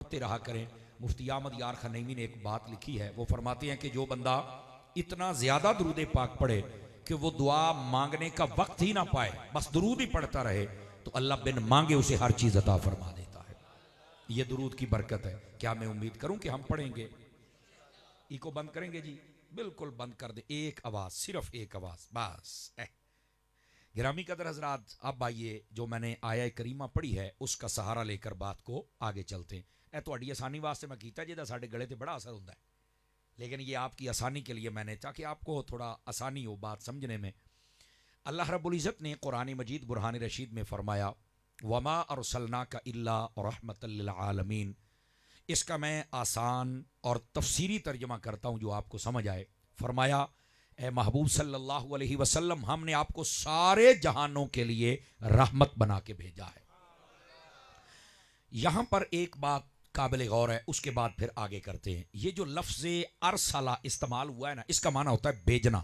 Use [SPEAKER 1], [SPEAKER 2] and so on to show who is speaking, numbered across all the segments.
[SPEAKER 1] پڑھتے رہا کریں. مفتی احمد یار خنیمی نے ایک بات لکھی ہے, وہ فرماتے ہیں کہ جو بندہ اتنا زیادہ درود پاک پڑھے کہ وہ دعا مانگنے کا وقت ہی نہ پائے, بس درود ہی پڑھتا رہے, تو اللہ بن مانگے اسے ہر چیز عطا فرما دیتا ہے. یہ درود کی برکت ہے. کیا میں امید کروں کہ ہم پڑھیں گے؟ ایکو بند کریں گے جی؟ بالکل بند کر دیں. ایک آواز, صرف ایک آواز بس. گرامی قدر حضرات, اب آئیے جو میں نے آیہ کریمہ پڑھی ہے اس کا سہارا لے کر بات کو آگے چلتے ہیں. اے تہاڈی آسانی واسطے میں کیتا جیدا ساڈے گلے تے بڑا اثر ہوندا ہے, لیکن یہ آپ کی آسانی کے لیے میں نے, تاکہ آپ کو تھوڑا آسانی ہو بات سمجھنے میں. اللہ رب العزت نے قرآن مجید برہان رشید میں فرمایا وما ارسلناک الا رحمۃ للعالمین. اس کا میں آسان اور تفسیری ترجمہ کرتا ہوں جو آپ کو سمجھ آئے. فرمایا اے محبوب صلی اللہ علیہ وسلم, ہم نے آپ کو سارے جہانوں کے لیے رحمت بنا کے بھیجا ہے. یہاں پر ایک بات قابل غور ہے, اس کے بعد پھر آگے کرتے ہیں. یہ جو لفظ ارسلہ استعمال ہوا ہے نا, اس کا معنی ہوتا ہے بھیجنا.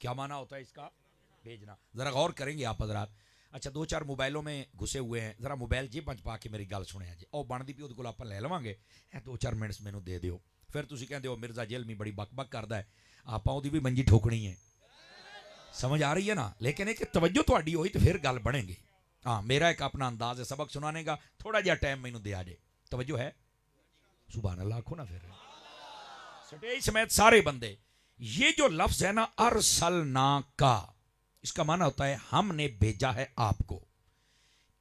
[SPEAKER 1] کیا معنی ہوتا ہے اس کا؟ بھیجنا. ذرا غور کریں گے آپ حضرات. اچھا, دو چار موبائلوں میں گھسے ہوئے ہیں, ذرا موبائل جی بچ پا کے میری گل سنیا جی. او بن دی پی کو آپ لے لواں گے, دو چار منٹس مینوں دے دیو. پھر تسی کہندے ہو مرزا جیلمی بڑی بک بک کردا ہے, آپ دی بھی منجی ٹھوکنی ہے. سمجھ آ رہی ہے نا؟ لیکن ایک توجہ تہاڈی ہوئی تو پھر گل بنے گی. ہاں, میرا ایک اپنا انداز ہے سبق سنانے کا, تھوڑا جہا ٹائم مینوں دیا جائے. توجہ ہے؟ سبحان اللہ آکھو نا. پھر سٹیج سمیت سارے بندے, یہ جو لفظ ہے نا ارسلنا کا, اس کا معنی ہوتا ہے ہم نے بھیجا ہے آپ کو.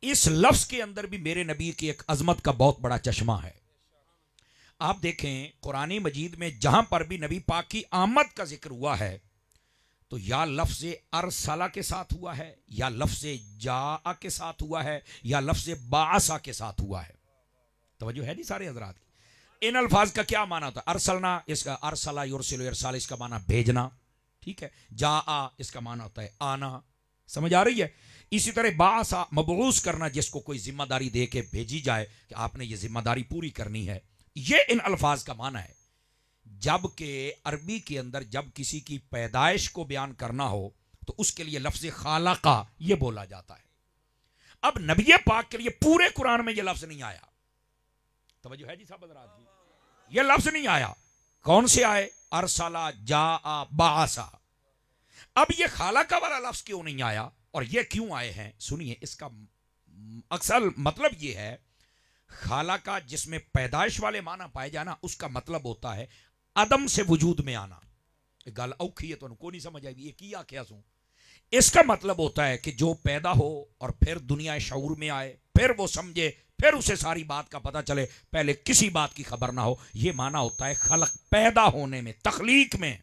[SPEAKER 1] اس لفظ کے اندر بھی میرے نبی کی ایک عظمت کا بہت بڑا چشمہ ہے. آپ دیکھیں قرآن مجید میں جہاں پر بھی نبی پاک کی آمد کا ذکر ہوا ہے تو یا لفظ ارسلہ کے ساتھ ہوا ہے, یا لفظ جاء کے ساتھ ہوا ہے, یا لفظ بعث کے ساتھ ہوا ہے. توجہ ہے نہیں سارے حضرات کی؟ ان الفاظ کا کیا معنی ہوتا ہے؟ ارسلنا, اس کا ارسلہ یرسل ارسال, اس کا معنی بھیجنا. ٹھیک ہے. جاء, اس کا معنی ہوتا ہے آنا. سمجھ آ رہی ہے؟ اسی طرح بعث, مبعوث کرنا, جس کو کوئی ذمہ داری دے کے بھیجی جائے کہ آپ نے یہ ذمہ داری پوری کرنی ہے. یہ ان الفاظ کا معنی ہے. جبکہ عربی کے اندر جب کسی کی پیدائش کو بیان کرنا ہو تو اس کے لیے لفظ خالقہ یہ بولا جاتا ہے. اب نبی پاک کے لیے پورے قرآن میں یہ لفظ نہیں آیا. توجہ ہے جی صاحب حضرات کی؟ یہ لفظ نہیں آیا. کون سے آئے؟ ارسلہ, جاء, بعث. اب یہ خالقہ والا لفظ کیوں نہیں آیا اور یہ کیوں آئے ہیں؟ سنیے, اس کا اصل مطلب یہ ہے, خالقہ جس میں پیدائش والے معنی پائے جانا, اس کا مطلب ہوتا ہے عدم سے وجود میں آنا. گل اوکھی ہے, تو کو نہیں سمجھ آئی یہ کیا کیا سوں. اس کا مطلب ہوتا ہے کہ جو پیدا ہو اور پھر دنیا شعور میں آئے, پھر وہ سمجھے, پھر اسے ساری بات کا پتہ چلے, پہلے کسی بات کی خبر نہ ہو. یہ معنی ہوتا ہے خلق, پیدا ہونے میں, تخلیق میں.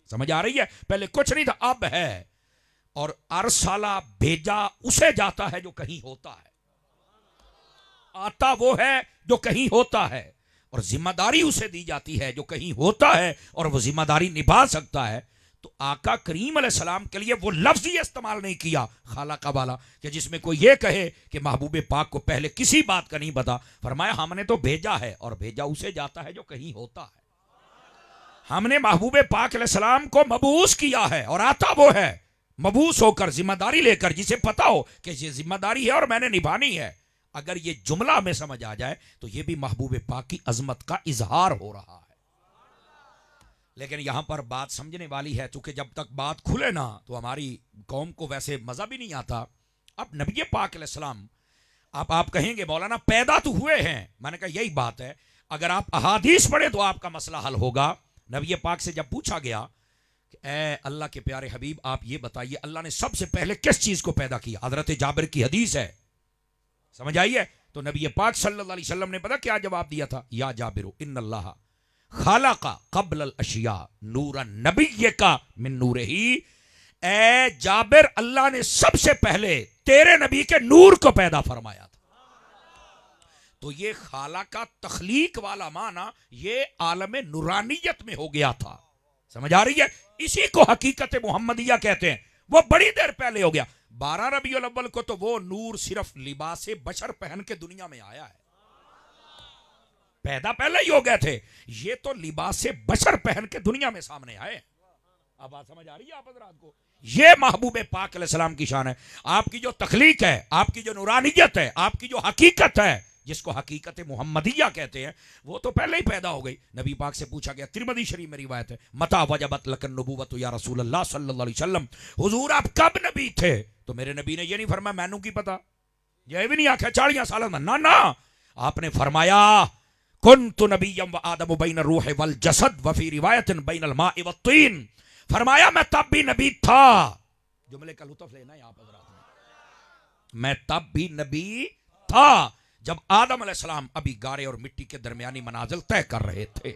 [SPEAKER 1] سمجھ آ رہی ہے؟ پہلے کچھ نہیں تھا, اب ہے. اور ارسالہ, بھیجا اسے جاتا ہے جو کہیں ہوتا ہے, آتا وہ ہے جو کہیں ہوتا ہے, اور ذمہ داری اسے دی جاتی ہے جو کہیں ہوتا ہے اور وہ ذمہ داری نبھا سکتا ہے. تو آقا کریم علیہ السلام کے لیے وہ لفظ ہی استعمال نہیں کیا خالقہ والا کہ جس میں کوئی یہ کہے کہ محبوب پاک کو پہلے کسی بات کا نہیں پتا. فرمایا ہم نے تو بھیجا ہے, اور بھیجا اسے جاتا ہے جو کہیں ہوتا ہے. ہم نے محبوب پاک علیہ السلام کو مبعوث کیا ہے, اور آتا وہ ہے مبعوث ہو کر, ذمہ داری لے کر, جسے پتا ہو کہ یہ ذمہ داری ہے اور میں نے نبھانی ہے. اگر یہ جملہ میں سمجھ آ جائے تو یہ بھی محبوب پاک کی عظمت کا اظہار ہو رہا ہے. لیکن یہاں پر بات سمجھنے والی ہے, چونکہ جب تک بات کھلے نا تو ہماری قوم کو ویسے مزہ بھی نہیں آتا. اب نبی پاک علیہ السلام, آپ کہیں گے مولانا پیدا تو ہوئے ہیں. میں نے کہا یہی بات ہے, اگر آپ احادیث پڑھیں تو آپ کا مسئلہ حل ہوگا. نبی پاک سے جب پوچھا گیا کہ اے اللہ کے پیارے حبیب, آپ یہ بتائیے اللہ نے سب سے پہلے کس چیز کو پیدا کیا؟ حضرت جابر کی حدیث ہے, سمجھ آئیے؟ تو نبی پاک صلی اللہ علیہ وسلم نے پتا کیا جواب دیا تھا؟ یا جابر ان اللہ خالق قبل الاشیاء نور النبی کا من نورہ. اے جابر, اللہ نے سب سے پہلے تیرے نبی کے نور کو پیدا فرمایا تھا. تو یہ خالق تخلیق والا معنی یہ عالم نورانیت میں ہو گیا تھا. سمجھ آ رہی ہے؟ اسی کو حقیقت محمدیہ کہتے ہیں. وہ بڑی دیر پہلے ہو گیا. 12 ربیع الاول کو تو وہ نور صرف لباس بشر پہن کے دنیا میں آیا ہے. پیدا پہلے ہی ہو گئے تھے, یہ تو لباس بشر پہن کے دنیا میں سامنے آئے. اب بات سمجھ آ رہی ہے آپ حضرات کو؟ یہ محبوب پاک علیہ السلام کی شان ہے. آپ کی جو تخلیق ہے, آپ کی جو نورانیت ہے, آپ کی جو حقیقت ہے, جس کو حقیقت محمدیہ کہتے ہیں، وہ تو پہلے ہی پیدا ہو گئی. نبی پاک سے پوچھا گیا، ترمذی شریف میں روایت ہے، متا وجبت لک النبوۃ یا رسول اللہ صلی اللہ علیہ وسلم، حضور آپ کب نبی تھے؟ تو میرے نبی نے یہ نہیں فرمایا مینوں کی پتا، یہ بھی نہیں آخیا 40 سال میں، نہ آپ نے فرمایا کنت نبیا و آدم بین الروح والجسد وفی روایت بین الماء والطین، فرمایا میں تب بھی نبی تھا. جملے کا لطف لینا یہاں پر میں تب بھی نبی تھا جب آدم علیہ السلام ابھی گارے اور مٹی کے درمیانی منازل طے کر رہے تھے.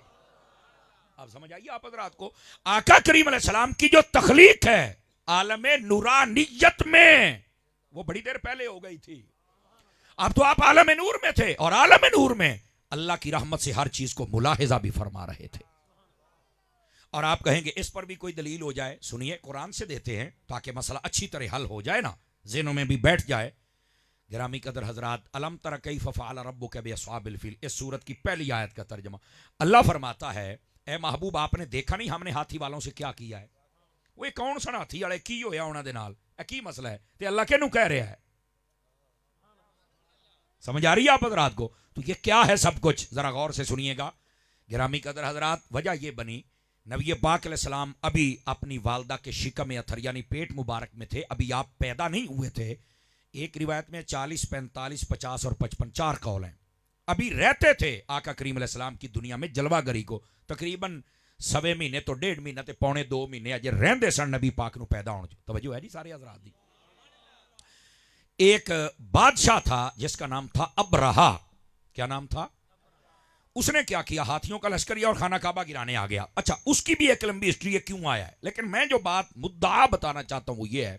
[SPEAKER 1] آپ سمجھ آئیے آپ حضرات کو، آقا کریم علیہ السلام کی جو تخلیق ہے عالم نورانیت میں، وہ بڑی دیر پہلے ہو گئی تھی. اب تو آپ عالم نور میں تھے، اور عالم نور میں اللہ کی رحمت سے ہر چیز کو ملاحظہ بھی فرما رہے تھے. اور آپ کہیں گے اس پر بھی کوئی دلیل ہو جائے، سنیے قرآن سے دیتے ہیں تاکہ مسئلہ اچھی طرح حل ہو جائے نا، ذہنوں میں بھی بیٹھ جائے. گرامی قدر حضرات، الم تر کیف فعل ربک باصحاب الفیل، اس سورت کی پہلی آیت کا ترجمہ. اللہ فرماتا ہے اے محبوب آپ نے دیکھا نہیں ہم نے ہاتھی والوں سے کیا کیا ہے؟ وہ کون سا ہاتھی والے کی ہویا انہاں دے نال، کی مسئلہ ہے تے اللہ کینوں کہہ رہا ہے؟ سمجھ آ رہی ہے آپ حضرات کو؟ تو یہ کیا ہے سب کچھ، ذرا غور سے سنیے گا. گرامی قدر حضرات، وجہ یہ بنی نبی پاک علیہ السلام ابھی اپنی والدہ کے شکم اتھر یعنی پیٹ مبارک میں تھے، ابھی آپ پیدا نہیں ہوئے تھے. ایک روایت میں 40 45 50 اور 55 4 قول ہیں. ابھی رہتے تھے آقا کریم علیہ السلام کی دنیا میں جلوہ گری کو تقریباً 1.25 مہینے تو 1.5 مہینے تے پونے 2 مہینے اجے رہندے سن نبی پاک نو پیدا ہونے. توجہ ہے جی سارے حضرات دی. ایک بادشاہ تھا جس کا نام تھا ابرہا. کیا نام تھا؟ اس نے کیا کیا، ہاتھیوں کا لشکر اور خانہ کعبہ گرانے آ گیا. اچھا اس کی بھی ایک لمبی ہسٹری ہے کیوں آیا ہے، لیکن میں جو بات مدعا بتانا چاہتا ہوں وہ یہ ہے،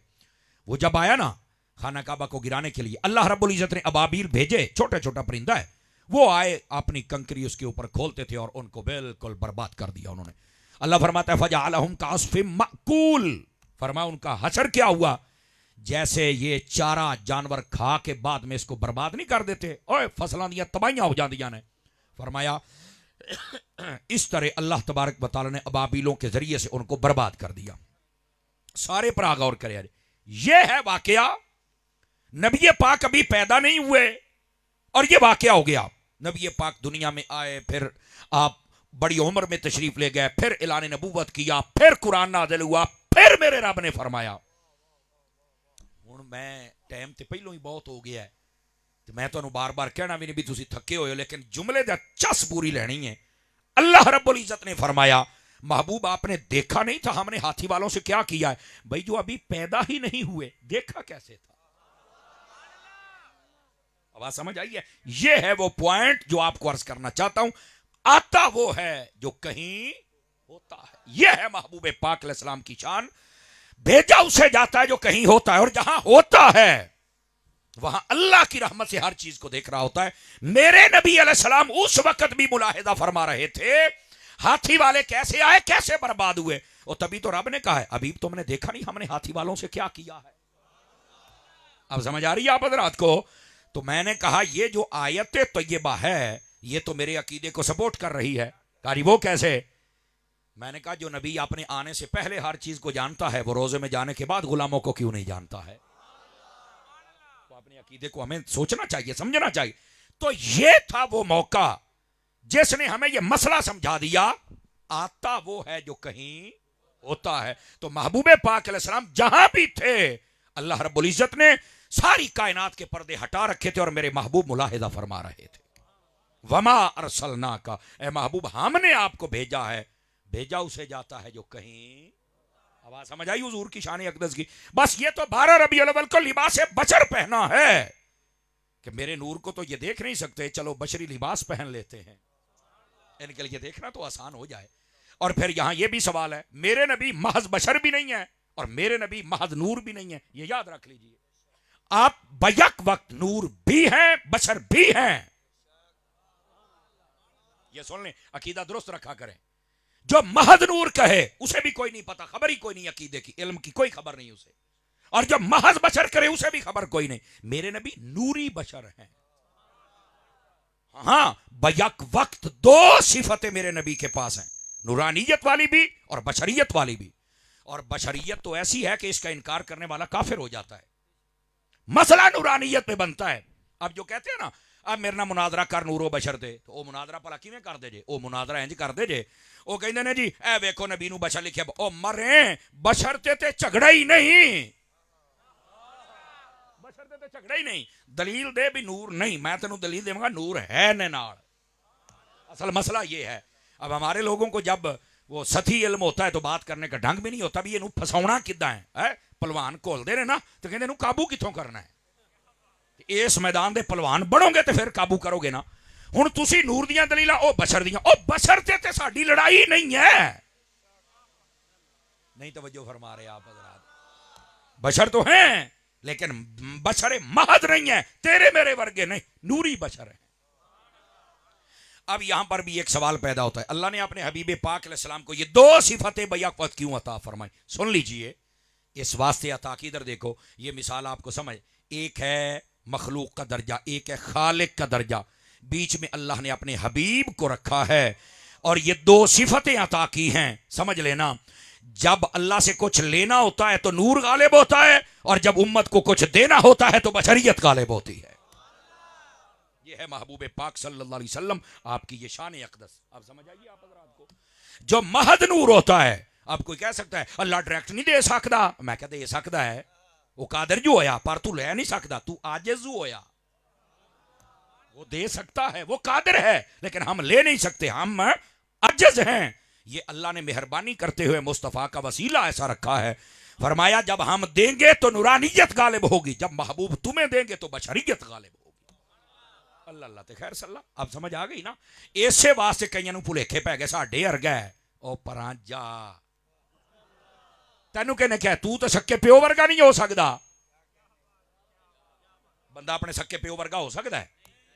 [SPEAKER 1] وہ جب آیا نا خانہ کعبہ کو گرانے کے لیے، اللہ رب العزت نے ابابیل بھیجے، چھوٹا چھوٹا پرندہ ہے، وہ آئے اپنی کنکری اس کے اوپر کھولتے تھے اور ان کو بالکل برباد کر دیا انہوں نے. اللہ فرماتا ہے فجعلہم کعصف مأکول، فرمایا ان کا حشر کیا ہوا، جیسے یہ چارہ جانور کھا کے بعد میں اس کو برباد نہیں کر دیتے، اوے فصلاں دیاں تباہیاں ہو جاندیاں نے. فرمایا اس طرح اللہ تبارک و تعالی نے ابابیلوں کے ذریعے سے ان کو برباد کر دیا. سارے پر غور کرے، یہ ہے واقعہ. نبی پاک ابھی پیدا نہیں ہوئے اور یہ واقعہ ہو گیا. نبی پاک دنیا میں آئے، پھر آپ بڑی عمر میں تشریف لے گئے، پھر اعلان نبوت کیا، پھر قرآن نازل ہوا، پھر میرے رب نے فرمایا. ہن میں ٹائم تے پہلو ہی بہت ہو گیا ہے، میں تو بار بار کہنا بھی نہیں بھی تسی تھکے ہوئے ہو، لیکن جملے دا چس پوری لینی ہے. اللہ رب العزت نے فرمایا محبوب آپ نے دیکھا نہیں تھا ہم نے ہاتھی والوں سے کیا کیا ہے؟ بھائی جو ابھی پیدا ہی نہیں ہوئے دیکھا کیسے تھا؟ آواز سمجھ آئی ہے؟ یہ ہے وہ پوائنٹ جو آپ کو عرض کرنا چاہتا ہوں. آتا وہ ہے جو کہیں ہوتا ہے. یہ ہے محبوب پاک علیہ السلام کی شان. بھیجا اسے جاتا ہے جو کہیں ہوتا ہے، اور جہاں ہوتا ہے وہاں اللہ کی رحمت سے ہر چیز کو دیکھ رہا ہوتا ہے. میرے نبی علیہ السلام اس وقت بھی ملاحظہ فرما رہے تھے ہاتھی والے کیسے آئے، کیسے برباد ہوئے. اور تبھی تو رب نے کہا ہے ابھی تم نے دیکھا نہیں ہم نے ہاتھی والوں سے کیا کیا ہے. اب سمجھ آ رہی ہے آپ حضرات کو؟ تو میں نے کہا یہ جو آیت طیبہ ہے یہ تو میرے عقیدے کو سپورٹ کر رہی ہے. قاری وہ کیسے؟ میں نے کہا جو نبی اپنے آنے سے پہلے ہر چیز کو جانتا ہے وہ روزے میں جانے کے بعد غلاموں کو کیوں نہیں جانتا ہے؟ تو اپنے عقیدے کو ہمیں سوچنا چاہیے، سمجھنا چاہیے. تو یہ تھا وہ موقع جس نے ہمیں یہ مسئلہ سمجھا دیا. آتا وہ ہے جو کہیں ہوتا ہے. تو محبوب پاک علیہ السلام جہاں بھی تھے اللہ رب العزت نے ساری کائنات کے پردے ہٹا رکھے تھے اور میرے محبوب ملاحظہ فرما رہے تھے. وما ارسلناک، اے محبوب ہم نے آپ کو بھیجا ہے. بھیجا اسے جاتا ہے جو کہیں. آواز سمجھ آئی حضور کی شان اقدس کی؟ بس یہ تو 12 ربیع الاول کو لباس بشر پہنا ہے کہ میرے نور کو تو یہ دیکھ نہیں سکتے، چلو بشری لباس پہن لیتے ہیں، ان کے لیے دیکھنا تو آسان ہو جائے. اور پھر یہاں یہ بھی سوال ہے میرے نبی محض بشر بھی نہیں ہے اور میرے نبی محض نور بھی نہیں ہے. یہ یاد رکھ لیجئے، آپ بیک وقت نور بھی ہیں بشر بھی ہیں. یہ سن لیں، عقیدہ درست رکھا کریں. جو محض نور کہے اسے بھی کوئی نہیں پتا، خبر ہی کوئی نہیں، عقیدے کی علم کی کوئی خبر نہیں اسے. اور جو محض بشر کرے اسے بھی خبر کوئی نہیں. میرے نبی نوری بشر ہیں. ہاں بیک وقت 2 صفتیں میرے نبی کے پاس ہیں، نورانیت والی بھی اور بشریت والی بھی. اور بشریت تو ایسی ہے کہ اس کا انکار کرنے والا کافر ہو جاتا ہے. مسئلہ نورانیت پہ بنتا ہے. اب جو کہتے ہیں نا اب میرے نال مناظرہ کر نور و بشر تے، تو وہ مناظرہ بھلا کیویں کردے جے؟ وہ مناظرہ انج کردے جے، وہ کہندے نے جی اے ویکھو نبی نو بشر لکھیا، او مرے بشر تے جھگڑا ہی نہیں، بشر تے جھگڑا ہی نہیں، دلیل دے بھی نور نہیں، میں تینوں دلیل دے گا نور ہے نے نال۔ اصل مسئلہ یہ ہے، اب ہمارے لوگوں کو جب وہ سطحی علم ہوتا ہے تو بات کرنے کا ڈھنگ بھی نہیں ہوتا، بھی یہ پھساونا کداں ہے، پلوان کھولتے رہے نا تو کہتے ہیں قابو کتوں کرنا ہے، اس میدان دے پلوان بنو گے تو پھر قابو کرو گے نا۔ ہن تسی نور دیاں دلیلاں، او بشر دیاں، او بشر تے ساڈی لڑائی نہیں ہے، نہیں توجہ فرما رہے آپ حضرات، بشر تو ہیں لیکن بشر محض نہیں ہے، تیرے میرے ورگے نہیں، نوری بشر ہے۔ اب یہاں پر بھی ایک سوال پیدا ہوتا ہے، اللہ نے اپنے حبیب پاک علیہ السلام کو یہ دو صفتیں بیک وقت کیوں عطا فرمائی؟ سن لیجئے، اس واسطے عطا کی، ادھر دیکھو یہ مثال آپ کو سمجھ، ایک ہے مخلوق کا درجہ، ایک ہے خالق کا درجہ، بیچ میں اللہ نے اپنے حبیب کو رکھا ہے اور یہ دو صفتیں عطا کی ہیں، سمجھ لینا۔ جب اللہ سے کچھ لینا ہوتا ہے تو نور غالب ہوتا ہے، اور جب امت کو کچھ دینا ہوتا ہے تو بشریت غالب ہوتی ہے۔ یہ ہے محبوب پاک صلی اللہ علیہ وسلم، آپ کی یہ شان اقدس، آپ سمجھ آئیے آپ حضرات کو۔ جو محض نور ہوتا ہے، آپ کوئی کہہ سکتا ہے اللہ ڈائریکٹ نہیں دے سکتا، میں کہتے دے سکتا ہے، وہ قادر جو ہویا پر تو لے نہیں سکتا، تو عاجز ہویا، وہ دے سکتا ہے، وہ قادر ہے، لیکن ہم لے نہیں سکتے، ہم عاجز ہیں۔ یہ اللہ نے مہربانی کرتے ہوئے مصطفیٰ کا وسیلہ ایسا رکھا ہے، فرمایا جب ہم دیں گے تو نورانیت غالب ہوگی، جب محبوب تمہیں دیں گے تو بشریت غالب ہوگی۔ اللہ اللہ تے خیر صلی اللہ، اب سمجھ آ گئی نا؟ ایسے واسطے کئیاں نوں بھلیکھے پی گئے ساڈے ورگا ہے، او پراں جا، تینوں کہنے کہ تو سکے پیو ورگا نہیں ہو سکدا، بندہ اپنے سکے پیو ورگا ہو سکتا ہے؟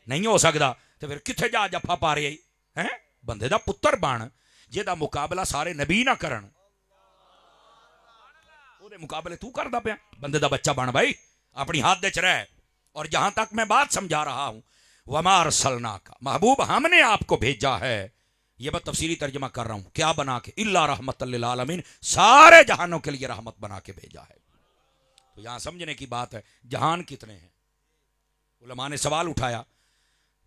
[SPEAKER 1] نہیں ہو سکتا، تو پھر کتنے جا جفا پا رہے ہیں؟ بندے دا پتر بن جہدا مقابلہ سارے نبی نہ کرن، او دے مقابلے تو کردا پیا، بندے دا بچہ بن بھائی، اپنی حد وچ رہ۔ اور جہاں تک میں بات سمجھا رہا ہوں، وما ارسلناک، محبوب ہم نے آپ کو بھیجا ہے، یہ میں تفسیری ترجمہ کر رہا ہوں، کیا بنا کے؟ الا رحمت للعالمین، سارے جہانوں کے لیے رحمت بنا کے بھیجا ہے۔ تو یہاں سمجھنے کی بات ہے، جہان کتنے ہیں؟ علماء نے سوال اٹھایا،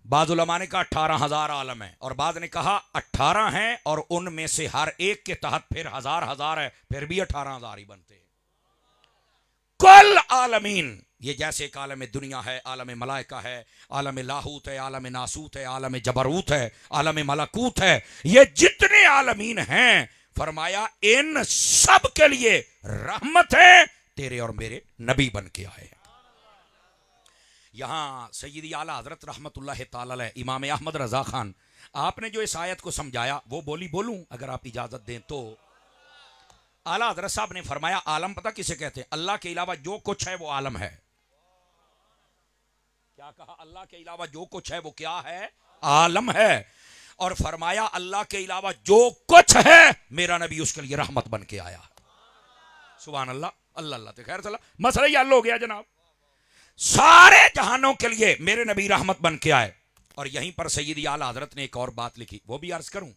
[SPEAKER 1] بعض علماء نے کہا 18,000 عالم ہیں، اور بعض نے کہا 18 ہیں اور ان میں سے ہر ایک کے تحت پھر ہزار ہے، پھر بھی 18,000 ہی بنتے ہیں۔ کل عالمین، یہ جیسے ایک عالم دنیا ہے، عالم ملائکہ ہے، عالم لاہوت ہے، عالم ناسوت ہے، عالم جبروت ہے، عالم ملکوت ہے، یہ جتنے عالمین ہیں، فرمایا ان سب کے لیے رحمت ہے، تیرے اور میرے نبی بن کے آئے۔ یہاں سیدی اعلیٰ حضرت رحمت اللہ تعالی علیہ امام احمد رضا خان، آپ نے جو اس آیت کو سمجھایا وہ بولوں اگر آپ اجازت دیں تو؟ اعلیٰ حضرت صاحب نے فرمایا عالم پتہ کسے کہتے ہیں؟ اللہ کے علاوہ جو کچھ ہے وہ عالم ہے۔ کیا کہا؟ اللہ کے علاوہ جو کچھ ہے وہ کیا ہے؟ عالم ہے۔ اور فرمایا اللہ کے علاوہ جو کچھ ہے میرا نبی اس کے لیے رحمت بن کے آیا۔ سبحان اللہ، اللہ اللہ تے خیر صلی اللہ، مسئلہ یہ حل ہو گیا جناب، سارے جہانوں کے لیے میرے نبی رحمت بن کے آئے۔ اور یہیں پر سیدی اعلیٰ حضرت نے ایک اور بات لکھی، وہ بھی عرض کروں؟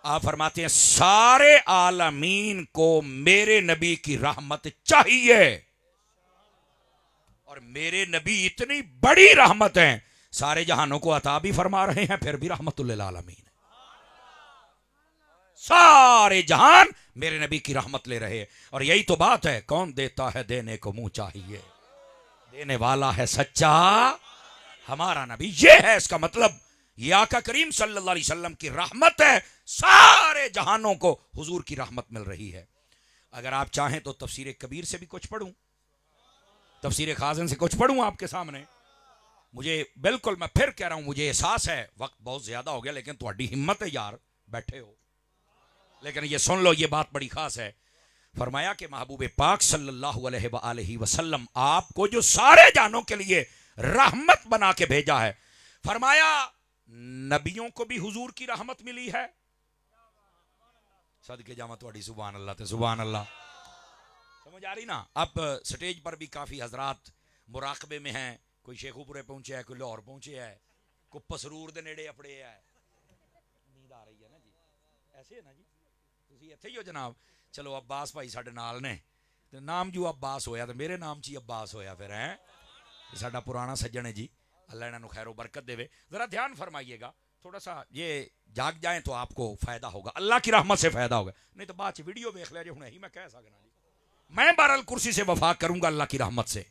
[SPEAKER 1] آپ فرماتے ہیں سارے عالمین کو میرے نبی کی رحمت چاہیے، اور میرے نبی اتنی بڑی رحمت ہیں، سارے جہانوں کو عطا بھی فرما رہے ہیں، پھر بھی رحمت للعالمین، سارے جہان میرے نبی کی رحمت لے رہے ہیں۔ اور یہی تو بات ہے، کون دیتا ہے دینے کو منہ چاہیے، دینے والا ہے سچا ہمارا نبی، یہ ہے اس کا مطلب، یہ آقا کریم صلی اللہ علیہ وسلم کی رحمت ہے، سارے جہانوں کو حضور کی رحمت مل رہی ہے۔ اگر آپ چاہیں تو تفسیر کبیر سے بھی کچھ پڑھوں، تفسیر خازن سے کچھ پڑھوں آپ کے سامنے؟ مجھے بالکل، میں پھر کہہ رہا ہوں، مجھے احساس ہے وقت بہت زیادہ ہو گیا، لیکن تہاڈی ہمت ہے یار، بیٹھے ہو، لیکن یہ سن لو، یہ بات بڑی خاص ہے۔ فرمایا کہ محبوب پاک صلی اللہ علیہ وآلہ وسلم آپ کو جو سارے جہانوں کے لیے رحمت بنا کے بھیجا ہے، فرمایا نبیوں کو بھی حضور کی رحمت ملی ہے۔ صدقے جاواں تہاڈی، سبحان اللہ تے سبحان اللہ، سمجھ آ رہی نا؟ اب سٹیج پر بھی کافی حضرات مراقبے میں ہیں، کوئی شیخو پورے پہنچے ہے، کوئی لاہور پہنچے ہے، کوئی پسرور دے نیڑے اپڑے ہے، نیند آ رہی ہے نا جی؟ ایسے ہے نا جی؟ تسی ایتھے ہی ہو جناب؟ چلو عباس بھائی ساڈے نال نے، تے نام جو عباس ہویا تے میرے نام چی عباس ہویا، پھر ہیں یہ ساڈا پرانا سجن ہے جی، اللہ انہوں خیر و برکت دے. ذرا دھیان فرمائیے گا, تھوڑا سا یہ جاگ جائیں تو آپ کو فائدہ ہوگا, اللہ کی رحمت سے فائدہ ہوگا. نہیں تو بعد ویڈیو دیکھ لے ہوں ہی میں کہہ سکنا جی. میں بہرحال کرسی سے وفا کروں گا اللہ کی رحمت سے.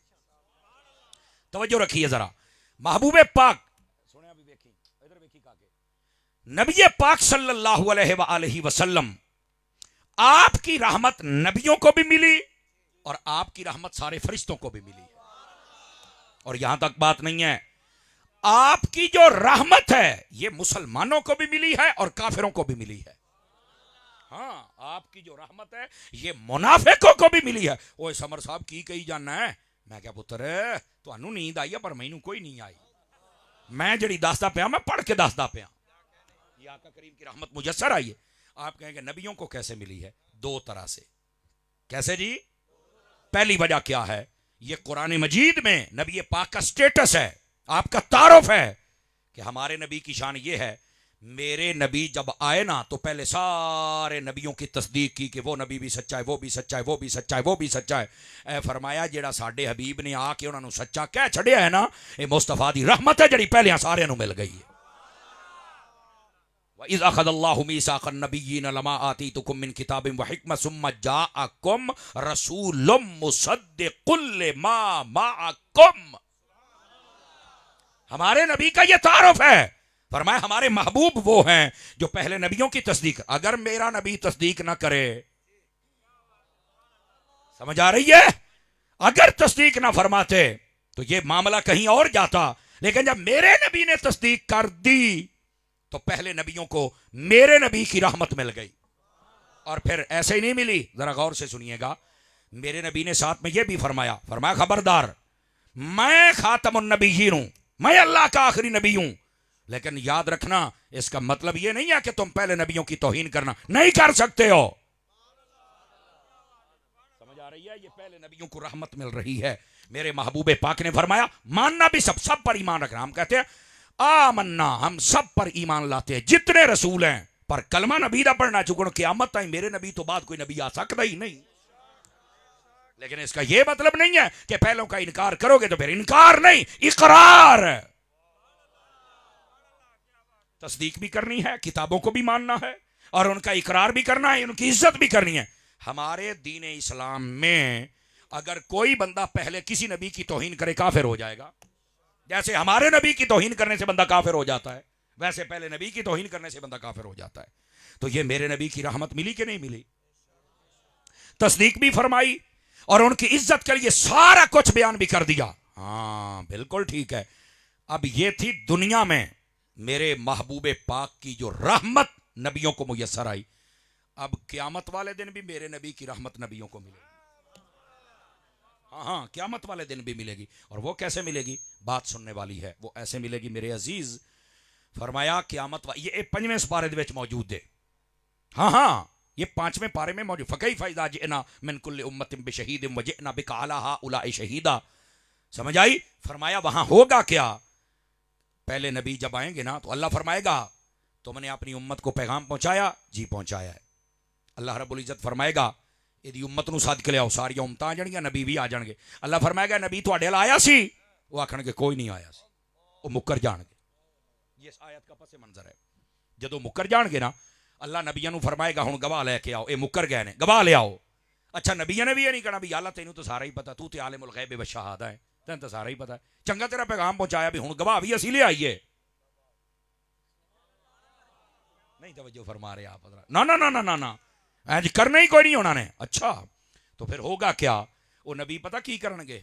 [SPEAKER 1] توجہ رکھیے ذرا. محبوب پاک سنیں ابھی دیکھیں ادھر دیکھیں کا کہ نبی پاک صلی اللہ علیہ وآلہ وسلم, آپ کی رحمت نبیوں کو بھی ملی اور آپ کی رحمت سارے فرشتوں کو بھی ملی. اور یہاں تک بات نہیں ہے, آپ کی جو رحمت ہے یہ مسلمانوں کو بھی ملی ہے اور کافروں کو بھی ملی ہے. ہاں, آپ کی جو رحمت ہے یہ منافقوں کو بھی ملی ہے. اوے سمر صاحب کی کہی جانا ہے؟ میں کیا پتر تو انو نیند آئی ہے پر مینوں کوئی نہیں آئی. میں جڑی دستا پیا میں پڑھ کے دستا پیا. یہ آقا کریم کی رحمت مجسر آئی ہے. آپ کہیں گے نبیوں کو کیسے ملی ہے؟ دو طرح سے. کیسے جی؟ پہلی وجہ کیا ہے, یہ قرآن مجید میں نبی پاک کا سٹیٹس ہے, آپ کا تعارف ہے کہ ہمارے نبی کی شان یہ ہے, میرے نبی جب آئے نا تو پہلے سارے نبیوں کی تصدیق کی کہ وہ نبی بھی سچا ہے, وہ بھی سچا ہے, وہ بھی سچا ہے, وہ بھی سچا ہے. اے فرمایا جیڑا ساڈے حبیب نے آ کے انہوں نے سچا کہہ چھڑیا ہے نا, یہ مصطفیٰ دی رحمت ہے جڑی پہلے سارے نو مل گئی ہے. وَإِذْ أَخَذَ اللَّهُ مِيثَاقَ النَّبِيِّينَ لَمَا آتَيْتُكُم مِّن كِتَابٍ وَحِكْمَةٍ ثُمَّ جَاءَكُمْ رَسُولٌ مُّصَدِّقٌ لِّمَا مَعَكُمْ. ہمارے نبی کا یہ تعارف ہے. فرمایا ہمارے محبوب وہ ہیں جو پہلے نبیوں کی تصدیق. اگر میرا نبی تصدیق نہ کرے, سمجھ آ رہی ہے, اگر تصدیق نہ فرماتے تو یہ معاملہ کہیں اور جاتا. لیکن جب میرے نبی نے تصدیق کر دی تو پہلے نبیوں کو میرے نبی کی رحمت مل گئی. اور پھر ایسے ہی نہیں ملی, ذرا غور سے سنیے گا. میرے نبی نے ساتھ میں یہ بھی فرمایا, فرمایا خبردار میں خاتم النبیین ہوں, میں اللہ کا آخری نبی ہوں. لیکن یاد رکھنا اس کا مطلب یہ نہیں ہے کہ تم پہلے نبیوں کی توہین کرنا نہیں کر سکتے ہو. سمجھ آ رہی ہے؟ یہ پہلے نبیوں کو رحمت مل رہی ہے. میرے محبوب پاک نے فرمایا ماننا بھی سب پر ایمان رکھنا. ہم کہتے ہیں آمنا, ہم سب پر ایمان لاتے ہیں جتنے رسول ہیں, پر کلمہ نبی دا پڑھنا چکن قیامت تائیں میرے نبی تو بعد کوئی نبی آ سکتا ہی نہیں. لیکن اس کا یہ مطلب نہیں ہے کہ پہلوں کا انکار کرو گے تو پھر انکار نہیں, اقرار. تصدیق بھی کرنی ہے, کتابوں کو بھی ماننا ہے اور ان کا اقرار بھی کرنا ہے, ان کی عزت بھی کرنی ہے. ہمارے دین اسلام میں اگر کوئی بندہ پہلے کسی نبی کی توہین کرے کافر ہو جائے گا. جیسے ہمارے نبی کی توہین کرنے سے بندہ کافر ہو جاتا ہے, ویسے پہلے نبی کی توہین کرنے سے بندہ کافر ہو جاتا ہے. تو یہ میرے نبی کی رحمت ملی کہ نہیں ملی؟ تصدیق بھی فرمائی اور ان کی عزت کے لیے سارا کچھ بیان بھی کر دیا. ہاں بالکل ٹھیک ہے. اب یہ تھی دنیا میں میرے محبوب پاک کی جو رحمت نبیوں کو میسر آئی. اب قیامت والے دن بھی میرے نبی کی رحمت نبیوں کو ملے گی. ہاں قیامت والے دن بھی ملے گی. اور وہ کیسے ملے گی؟ بات سننے والی ہے. وہ ایسے ملے گی میرے عزیز. فرمایا قیامت یہ 5ویں سپارے دے وچ موجود ہے. ہاں یہ 5ویں پارے میں موجود. فکیف اذا جئنا من کل امت بشہید وجئنا بک علی ہؤلاء شہیدا. سمجھ آئی؟ فرمایا وہاں ہوگا کیا؟ پہلے نبی جب آئیں گے نا تو اللہ فرمائے گا تم نے اپنی امت کو پیغام پہنچایا؟ جی پہنچایا ہے. اللہ رب العزت فرمائے گا یہ امت نو سد کے لے آؤ, ساری امتاں آ جان گیا, نبی بھی آ جان گے. اللہ فرمائے گا نبی تواڈے ال آیا سی؟ وہ آکھن گے کوئی نہیں آیا سی, وہ مکر جان گے. یہ اس آیت کا پس منظر ہے. جدو مکر جان گے نا اللہ نبیوں نو فرمائے گا ہن گواہ لے کے آؤ, اے مکر گئے نے گواہ لے آؤ. اچھا نبیوں نے بھی یہ نہیں کہنا بھی اللہ تینوں تو سارا ہی پتا, تو تے عالم الغیب والشہادہ ہے, تینوں تو سارا ہی پتا ہے, چنگا تیرا پیغام پہنچایا بھی ہن گواہ بھی اسی لے آئیے. نہیں توجہ فرما رہے آپ حضرات؟ نہ اینج کرنا ہی کوئی نہیں ہونا نے. اچھا تو پھر ہوگا کیا؟ وہ نبی پتہ کی کرن گے؟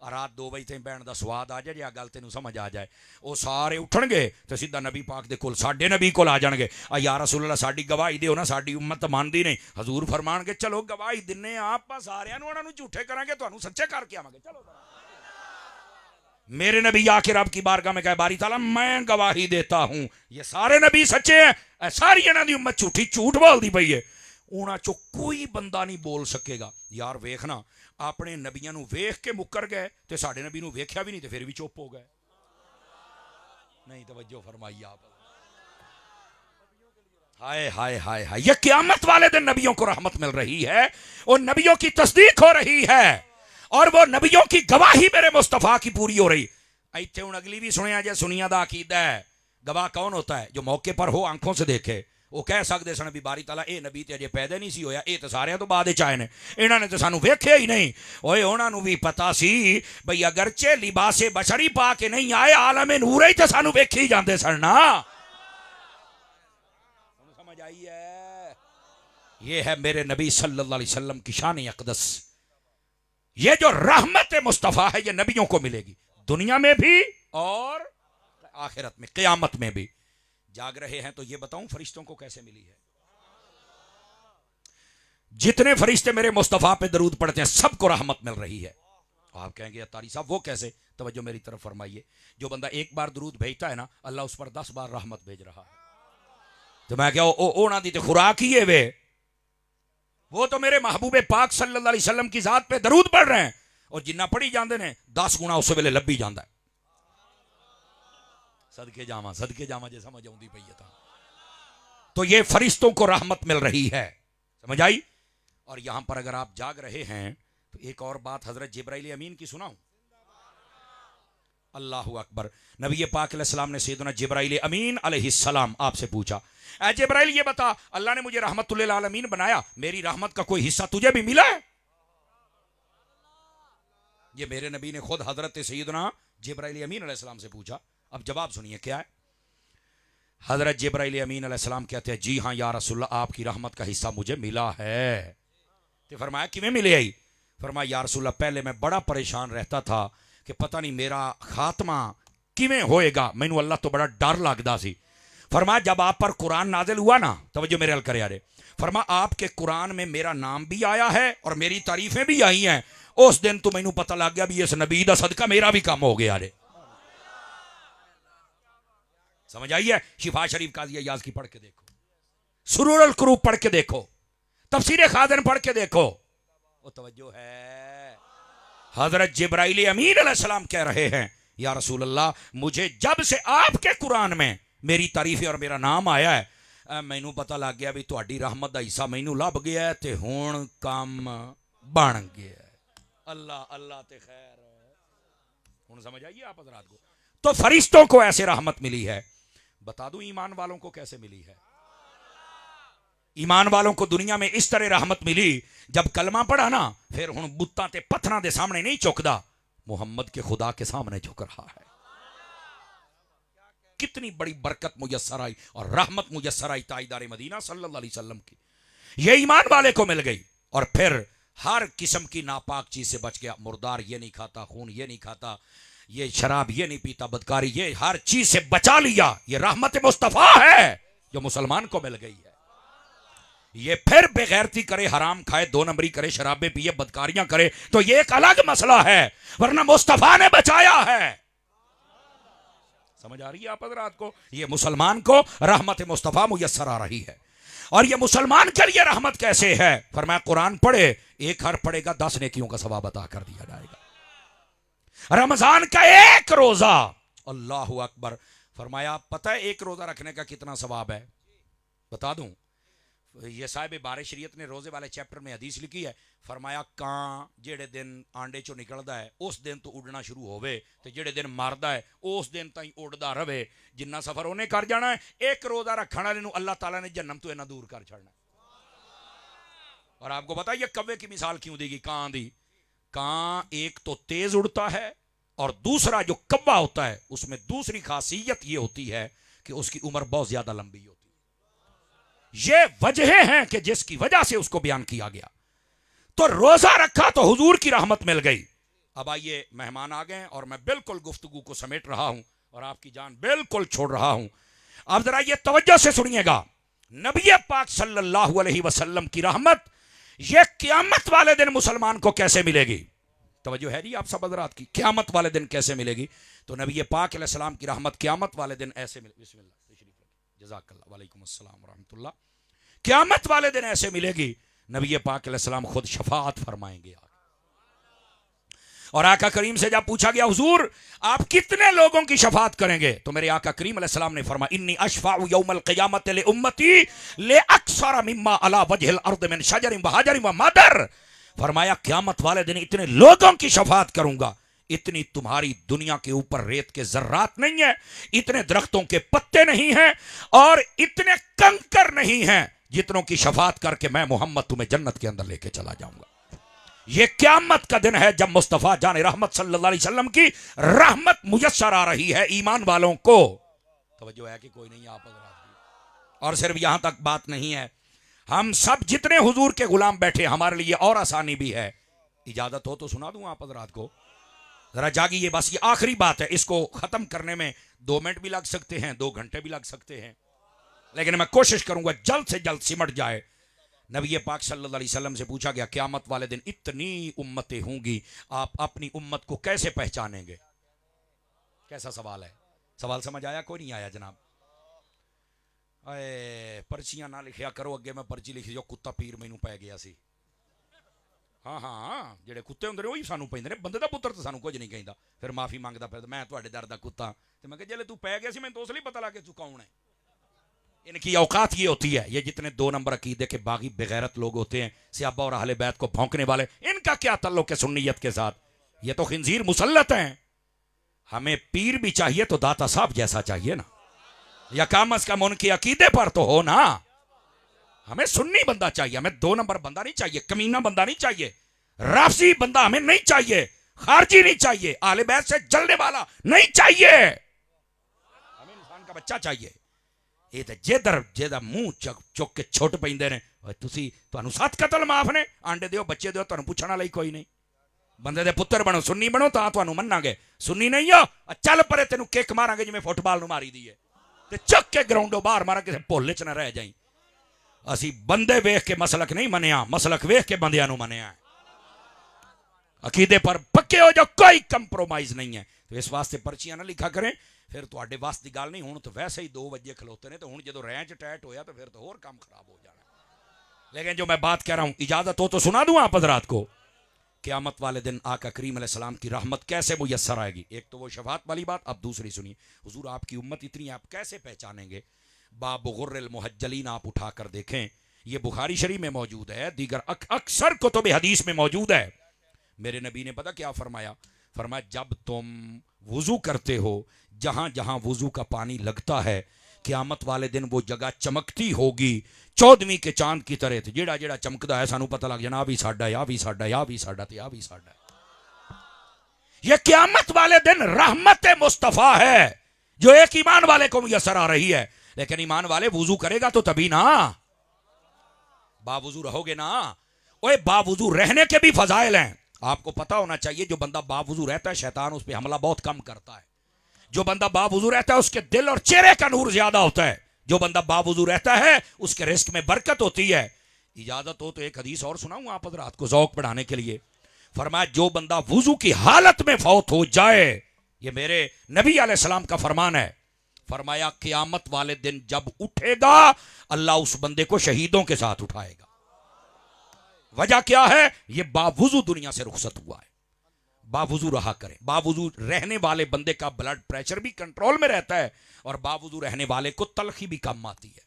[SPEAKER 1] رات 2 بجے تین بہن دا سواد آ جائے, گل تینوں سمجھ آ جائے, وہ سارے اٹھن گے تو سیدھا نبی پاک دے کول ساڈے نبی کول آ جان گے. یا رسول اللہ ساڈی گواہی دیو نا, ساڈی امت مانਦੀ نہیں. حضور فرمان گے چلو گواہی دنے آپ سارے انہاں نوں جھوٹے کران گے, تانوں سچے کر کے آواں گے. چلو میرے نبی آ کے رب کی بارگاہ میں کہے باری تعالیٰ میں گواہی دیتا ہوں یہ سارے نبی سچے ہیں, ساری انہاں دی امت جھوٹی جھوٹ بولدی پئی ہے. انہاں چوں کوئی بندہ نہیں بول سکے گا. یار ویکھنا اپنے نبیاں نو ویکھ کے مکر گئے تے ساڈے نبی نو ویکھیا بھی نہیں تے پھر بھی چپ ہو گئے. نہیں توجہ فرمائی آپ. ہائے ہائے ہائے ہائے, یہ قیامت والے دن نبیوں کو رحمت مل رہی ہے, اور نبیوں کی تصدیق ہو رہی ہے, اور وہ نبیوں کی گواہی میرے مصطفیٰ کی پوری ہو رہی. ایتھے ہوں اگلی بھی سنیا جے سنیا دا عقیدہ ہے. گواہ کون ہوتا ہے؟ جو موقع پر ہو آنکھوں سے دیکھے. وہ کہہ سکتے سن بھی باری تعالیٰ اے نبی تے اجے پیدا نہیں سی ہویا, اے تے سارے تو بعد چائے نے, انہاں نے تے سانو ویکھیا ہی نہیں. اوئے انہاں نو بھی پتا سی بھئی اگرچہ لباس بشری پا کے نہیں آئے, عالم نور ہی تے سانو ویکھی ہی جاندے سن نا. سمجھ آئی ہے؟ یہ ہے میرے نبی صلی اللہ علیہ وسلم کی شان اقدس. یہ جو رحمت مصطفیٰ ہے یہ نبیوں کو ملے گی دنیا میں بھی اور آخرت میں, قیامت میں بھی. جاگ رہے ہیں تو یہ بتاؤں فرشتوں کو کیسے ملی ہے؟ جتنے فرشتے میرے مصطفیٰ پہ درود پڑھتے ہیں سب کو رحمت مل رہی ہے. آپ کہیں گے اتاری صاحب وہ کیسے؟ توجہ میری طرف فرمائیے. جو بندہ ایک بار درود بھیجتا ہے نا, اللہ اس پر 10 بار رحمت بھیج رہا ہے. تو میں کیا اونا دی تے خوراک ہی ہے وہ تو میرے محبوب پاک صلی اللہ علیہ وسلم کی ذات پہ درود پڑھ رہے ہیں, اور جنہ پڑھی جاندے نے 10 گنا اس ویلے لبی جاندا ہے. صدقے جاواں جے سمجھ آؤندی پئی ہے. تو یہ فرشتوں کو رحمت مل رہی ہے, سمجھ آئی؟ اور یہاں پر اگر آپ جاگ رہے ہیں تو ایک اور بات حضرت جبرائیل امین کی سناؤں. اللہ اکبر. نبی پاک علیہ السلام نے سیدنا جبرائیل امین علیہ السلام آپ سے پوچھا, اے جبرائیل یہ بتا, اللہ نے مجھے رحمت للعالمین بنایا, میری رحمت کا کوئی حصہ تجھے بھی ملا ہے؟ یہ میرے نبی نے خود حضرت سیدنا جبرائیل امین علیہ السلام سے پوچھا. اب جواب سنیے کیا ہے. حضرت جبرائیل امین علیہ السلام کہتے ہیں جی ہاں یا رسول اللہ, آپ کی رحمت کا حصہ مجھے ملا ہے. تو فرمایا کیویں ملے آئی؟ فرمایا یا رسول اللہ پہلے میں بڑا پریشان رہتا تھا کہ پتہ نہیں میرا خاتمہ کیویں ہوئے گا, مینوں اللہ تو بڑا ڈر لگدا سی. فرمایا جب آپ پر قرآن نازل ہوا نا, توجہ میرے ال کرے آرے, فرمایا آپ کے قرآن میں میرا نام بھی آیا ہے اور میری تعریفیں بھی آئی ہیں. اس دن تو مینوں پتہ لگ گیا بھی اس نبی دا صدقہ میرا بھی کام ہو گیا رے. سمجھ آئی ہے؟ شفا شریف قاضی ایاز کی پڑھ کے دیکھو, سرور القروب پڑھ کے دیکھو, تفسیر خازن پڑھ کے دیکھو. وہ توجہ ہے. حضرت جبرائیل امین علیہ السلام کہہ رہے ہیں یا رسول اللہ مجھے جب سے آپ کے قرآن میں میری تعریفیں اور میرا نام آیا ہے, مینوں پتہ لگ گیا بھی تہاڈی رحمت دا حصہ مینوں لب گیا ہے تے ہن کام بن گیا ہے. اللہ اللہ تے خیر. ہن سمجھ آئیے آپ حضرات کو. تو فرشتوں کو ایسے رحمت ملی ہے. بتا دوں ایمان والوں کو کیسے ملی ہے. ایمان والوں کو دنیا میں اس طرح رحمت ملی, جب کلمہ پڑھا نا پھر ہن بتاں تے پتھراں دے سامنے نہیں چکدا, محمد کے خدا کے سامنے جھک رہا ہے. کتنی بڑی برکت میسر آئی اور رحمت میسر آئی تاجدار مدینہ صلی اللہ علیہ وسلم کی. یہ ایمان والے کو مل گئی. اور پھر ہر قسم کی ناپاک چیز سے بچ گیا. مردار یہ نہیں کھاتا, خون یہ نہیں کھاتا, یہ شراب یہ نہیں پیتا, بدکاری, یہ ہر چیز سے بچا لیا. یہ رحمت مصطفیٰ ہے جو مسلمان کو مل گئی ہے. یہ پھر بے غیرتی کرے, حرام کھائے, 2 نمبری کرے, شرابیں پیے, بدکاریاں کرے تو یہ ایک الگ مسئلہ ہے, ورنہ مصطفیٰ نے بچایا ہے. سمجھ آ رہی ہے آپ حضرات کو؟ یہ مسلمان کو رحمت مصطفیٰ میسر آ رہی ہے. اور یہ مسلمان کے لیے رحمت کیسے ہے؟ فرمایا قرآن پڑھے, 1 حرف پڑھے گا 10 نیکیوں کا ثواب عطا کر دیا جائے گا. رمضان کا 1 روزہ, اللہ اکبر. فرمایا پتہ ہے 1 روزہ رکھنے کا کتنا ثواب ہے؟ بتا دوں. یہ صاحب بار شریعت نے روزے والے چیپٹر میں حدیث لکھی ہے. فرمایا کان جڑے دن آنڈے چو نکلدا ہے اس دن تو اڑنا شروع ہوئے تے جڑے دن ماردا ہے اس دن تائیں اڑدا رہے. جنہ سفر انہیں کر جانا ہے, 1 روزہ رکھنے والے نو اللہ تعالیٰ نے جہنم تو انہاں دور کر چھڑنا. اور آپ کو پتہ یہ کوے کی مثال کیوں دی گئی کان دی؟ کان ایک تو تیز اڑتا ہے, اور دوسرا جو کوا ہوتا ہے اس میں دوسری خاصیت یہ ہوتی ہے کہ اس کی عمر بہت زیادہ لمبی ہوتی ہے. یہ وجہیں ہیں کہ جس کی وجہ سے اس کو بیان کیا گیا. تو روزہ رکھا تو حضور کی رحمت مل گئی. اب آئیے مہمان آ گئے اور میں بالکل گفتگو کو سمیٹ رہا ہوں اور آپ کی جان بالکل چھوڑ رہا ہوں. اب ذرا یہ توجہ سے سنیے گا. نبی پاک صلی اللہ علیہ وسلم کی رحمت یہ قیامت والے دن مسلمان کو کیسے ملے گی؟ توجہ ہے جی آپ سب حضرات کی. قیامت والے دن کیسے ملے گی؟ تو نبی پاک علیہ السلام کی رحمت قیامت والے دن ایسے ملے. بسم اللہ جزاک اللہ, وعلیکم السلام ورحمۃ اللہ. قیامت والے دن ایسے ملے گی, نبی پاک علیہ السلام خود شفاعت فرمائیں گے. اور آقا کریم سے جب پوچھا گیا حضور آپ کتنے لوگوں کی شفاعت کریں گے, تو میرے آقا کریم علیہ السلام نے فرمایا انی اشفع یوم القیامت لامتی لاکثر مما علی وجہ الارض من شجر و حجر و مدر. فرمایا قیامت والے دن اتنے لوگوں کی شفاعت کروں گا, اتنی تمہاری دنیا کے اوپر ریت کے ذرات نہیں ہیں، اتنے درختوں کے پتے نہیں ہیں، اور اتنے کنکر نہیں ہیں جتنوں کی شفاعت کر کے میں محمد تمہیں جنت کے اندر لے کے چلا جاؤں گا۔ یہ قیامت کا دن ہے جب مصطفیٰ جان رحمت صلی اللہ علیہ وسلم کی رحمت میسر آ رہی ہے ایمان والوں کو۔ توجہ ہے کہ کوئی نہیں آپ حضرات؟ اور صرف یہاں تک بات نہیں ہے، ہم سب جتنے حضور کے غلام بیٹھے ہمارے لیے اور آسانی بھی ہے۔ اجازت ہو تو سنا دوں آپ حضرات کو، ذرا جاگیے، بس یہ آخری بات ہے، اس کو ختم کرنے میں 2 منٹ بھی لگ سکتے ہیں، 2 گھنٹے بھی لگ سکتے ہیں، لیکن میں کوشش کروں گا جلد سے جلد سمٹ جائے۔ نبی پاک صلی اللہ علیہ وسلم سے پوچھا گیا قیامت والے دن اتنی امتیں ہوں گی، آپ اپنی امت کو کیسے پہچانیں گے؟ کیسا سوال ہے؟ سوال سمجھ آیا؟ کوئی نہیں آیا جناب؟ اے پرچیاں نہ لکھیا کرو، اگے میں پرچی لکھی جو کتا پیر مینوں پی گیا سی۔ ہاں جڑے کتے ہوندے نے وہی سانوں پیندے نے، بندے دا پتر تو سانوں کچھ نہیں کہندا، پھر معافی مانگدا پھر میں تواڈے در دا کتا، تے میں کہ جلے تو پی گیا سی میں تو اس لیے پتہ لگ کے تو کون ہے۔ ان کی اوقات یہ ہوتی ہے، یہ جتنے 2 نمبر عقیدے کے باغی بغیرت لوگ ہوتے ہیں، صحابہ اور اہل بیت کو بھونکنے والے، ان کا کیا تعلق ہے سنیت کے ساتھ؟ یہ تو خنزیر مسلط ہیں۔ ہمیں پیر بھی چاہیے تو داتا صاحب جیسا چاہیے نا، یا کم از کم ان کے عقیدے پر تو ہو نا۔ ہمیں سنی بندہ چاہیے، ہمیں 2 نمبر بندہ نہیں چاہیے، کمینہ بندہ نہیں چاہیے، رافضی بندہ ہمیں نہیں چاہیے، خارجی نہیں چاہیے، اہل بیت سے جلنے والا نہیں چاہیے، ہمیں انسان کا بچہ چاہیے۔ یہ تو جیدر منہ چک کے چھوٹ پیندے نے، تسی تانوں 7 قتل معاف نے، آنڈے دیو بچے دیو تانوں پوچھنا لئی کوئی نہیں، بندے دے پتر بنو، سنی بنو تاں تانوں مننا گے، سنی نہیں ہو چل پرے تینوں کک ماراں گے جویں فٹ بال نوں ماری دی ہے، تے چک کے گراؤنڈوں باہر مارا کسے بھول چ نہ رہ جائیں۔ اسی بندے ویکھ کے مسلک نہیں منیا، مسلک ویکھ کے بندیاں نوں منیا ہے، عقیدے پر پکے ہو جو کوئی کمپرومائز نہیں ہے۔ تو اس واسطے پرچیاں نہ لکھا کریں، پھر تواڈے واسطے دی گل نہیں، ہن تو ویسے ہی 2 بجے کھلوتے نے، تو ہن جدوں رینچ ٹائٹ ہویا تو پھر تو اور کام خراب ہو جانا۔ لیکن جو میں بات کہہ رہا ہوں، اجازت ہو تو سنا دوں آپ حضرات کو۔ قیامت والے دن آقا کریم علیہ السلام کی رحمت کیسے میسر آئے گی؟ ایک تو وہ شفاعت والی بات، اب دوسری سنیے، حضور آپ کی امت اتنی آپ کیسے پہچانیں گے؟ باب غر المحجلین آپ اٹھا کر دیکھیں، یہ بخاری شریف میں موجود ہے، دیگر اکثر کتب حدیث میں موجود ہے۔ میرے نبی نے پتہ کیا فرمایا؟ فرمایا جب تم وضو کرتے ہو، جہاں جہاں وضو کا پانی لگتا ہے، قیامت والے دن وہ جگہ چمکتی ہوگی 14ویں کے چاند کی طرح، جیڑا جیڑا چمکدا ہے سانوں پتہ لگ جانا بھی ساڈا، یا بھی ساڈا، یا بھی ساڈا، یا بھی ساڈا۔ یہ قیامت والے دن رحمت مصطفیٰ ہے جو ایک ایمان والے کو میسر آ رہی ہے، لیکن ایمان والے وضو کرے گا تو تبھی نا، باوضو رہو گے نا۔ اوے باوضو رہنے کے بھی فضائل ہیں، آپ کو پتا ہونا چاہیے۔ جو بندہ باوضو رہتا ہے شیطان اس پہ حملہ بہت کم کرتا ہے۔ جو بندہ باوضو رہتا ہے اس کے دل اور چہرے کا نور زیادہ ہوتا ہے۔ جو بندہ باوضو رہتا ہے اس کے رزق میں برکت ہوتی ہے۔ اجازت ہو تو ایک حدیث اور سناؤں آپ حضرات کو ذوق بڑھانے کے لیے۔ فرمایا جو بندہ وضو کی حالت میں فوت ہو جائے، یہ میرے نبی علیہ السلام کا فرمان ہے، فرمایا قیامت والے دن جب اٹھے گا اللہ اس بندے کو شہیدوں کے ساتھ اٹھائے گا۔ وجہ کیا ہے؟ یہ باوضو دنیا سے رخصت ہوا ہے۔ باوضو رہا کریں، باوضو رہنے والے بندے کا بلڈ پریشر بھی کنٹرول میں رہتا ہے، اور باوضو رہنے والے کو تلخی بھی کم آتی ہے۔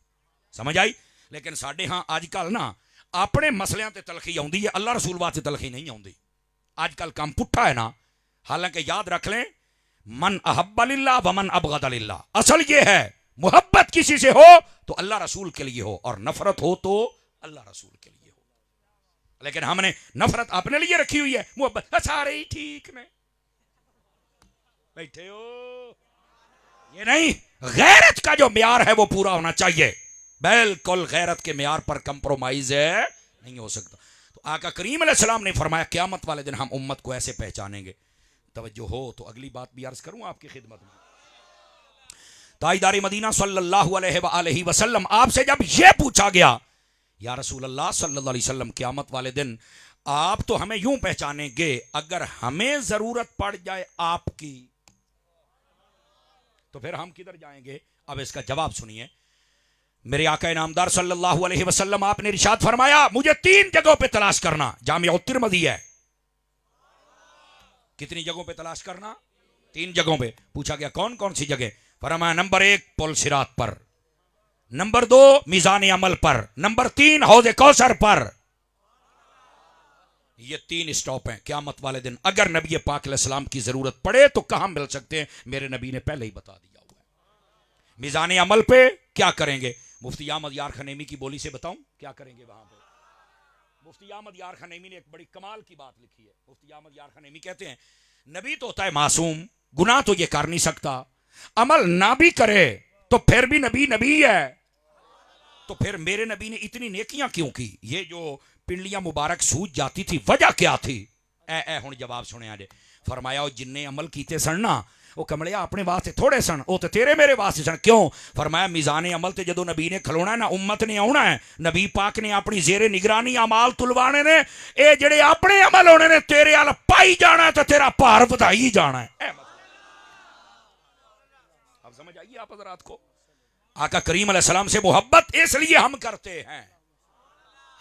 [SPEAKER 1] سمجھ آئی؟ لیکن ساڈے ہاں آج کل نا اپنے مسلیاں تے تلخی آؤندی ہے، اللہ رسول واسطے تلخی نہیں آؤندی۔ آج کل کام پٹھا ہے نا۔ حالانکہ یاد رکھ لیں، من احب للہ ومن ابغض للہ، اصل یہ ہے محبت کسی سے ہو تو اللہ رسول کے لیے ہو، اور نفرت ہو تو اللہ رسول کے لیے ہو۔ لیکن ہم نے نفرت اپنے لیے رکھی ہوئی ہے، محبت سارے ہی ٹھیک نے، بیٹھے ہو، یہ نہیں۔ غیرت کا جو معیار ہے وہ پورا ہونا چاہیے، بالکل غیرت کے معیار پر کمپرومائز نہیں ہو سکتا۔ تو آقا کریم علیہ السلام نے فرمایا قیامت والے دن ہم امت کو ایسے پہچانیں گے۔ توجہ ہو تو اگلی بات بھی عرض کروں آپ کی خدمت میں۔ تاجدار مدینہ صلی اللہ علیہ وآلہ وسلم آپ سے جب یہ پوچھا گیا یا رسول اللہ صلی اللہ علیہ وسلم قیامت والے دن آپ تو ہمیں یوں پہچانیں گے، اگر ہمیں ضرورت پڑ جائے آپ کی تو پھر ہم کدھر جائیں گے؟ اب اس کا جواب سنیے۔ میرے آقا انعامدار صلی اللہ علیہ وسلم آپ نے ارشاد فرمایا مجھے 3 جگہوں پہ تلاش کرنا، جامع الترمذی ہے۔ کتنی جگہوں پہ تلاش کرنا؟ 3 جگہوں پہ۔ پوچھا گیا کون کون سی جگہ؟ فرمایا نمبر 1 پل صراط پر، نمبر 2 میزان عمل پر، نمبر 3 حوض کوثر پر۔ یہ 3 اسٹاپ ہیں قیامت والے دن. اگر نبی پاک علیہ السلام کی ضرورت پڑے تو کہاں مل سکتے ہیں؟ میرے نبی نے پہلے ہی بتا دیا ہوا ہے. میزان عمل پہ کیا کریں گے؟ مفتی احمد یار خنیمی کی بولی سے بتاؤں کیا کریں گے وہاں پہ. مفتی احمد یار خنیمی نے ایک بڑی کمال کی بات لکھی ہے. مفتی احمد یار خنیمی کہتے ہیں نبی تو ہوتا ہے معصوم, گناہ تو یہ کر نہیں سکتا, عمل نہ بھی کرے تو پھر بھی نبی ہے. تو پھر میرے نبی نے اتنی نیکیاں کیوں کی؟ یہ جو پنڈلیاں مبارک سوج جاتی تھی وجہ کیا تھی؟ اے ہن جواب سنیا جے. فرمایا وہ جن نے عمل کیتے سن نا وہ کملیا اپنے واسطے تھوڑے سن, وہ تے تیرے میرے واسطے سن. کیوں؟ فرمایا میزان عمل تے جدو نبی نے کھلونا ہے نا امت نے آنا ہے, نبی پاک نے اپنی زیر نگرانی اعمال تلوانے نے, اے جڑے اپنے عمل ہونے نے تیرے ال پائی جانا ہے تے تیرا بھار ودائی جانا ہے. اب سمجھ آئیے آپ حضرات کو؟ آقا کریم علیہ السلام سے محبت اس لیے ہم کرتے ہیں.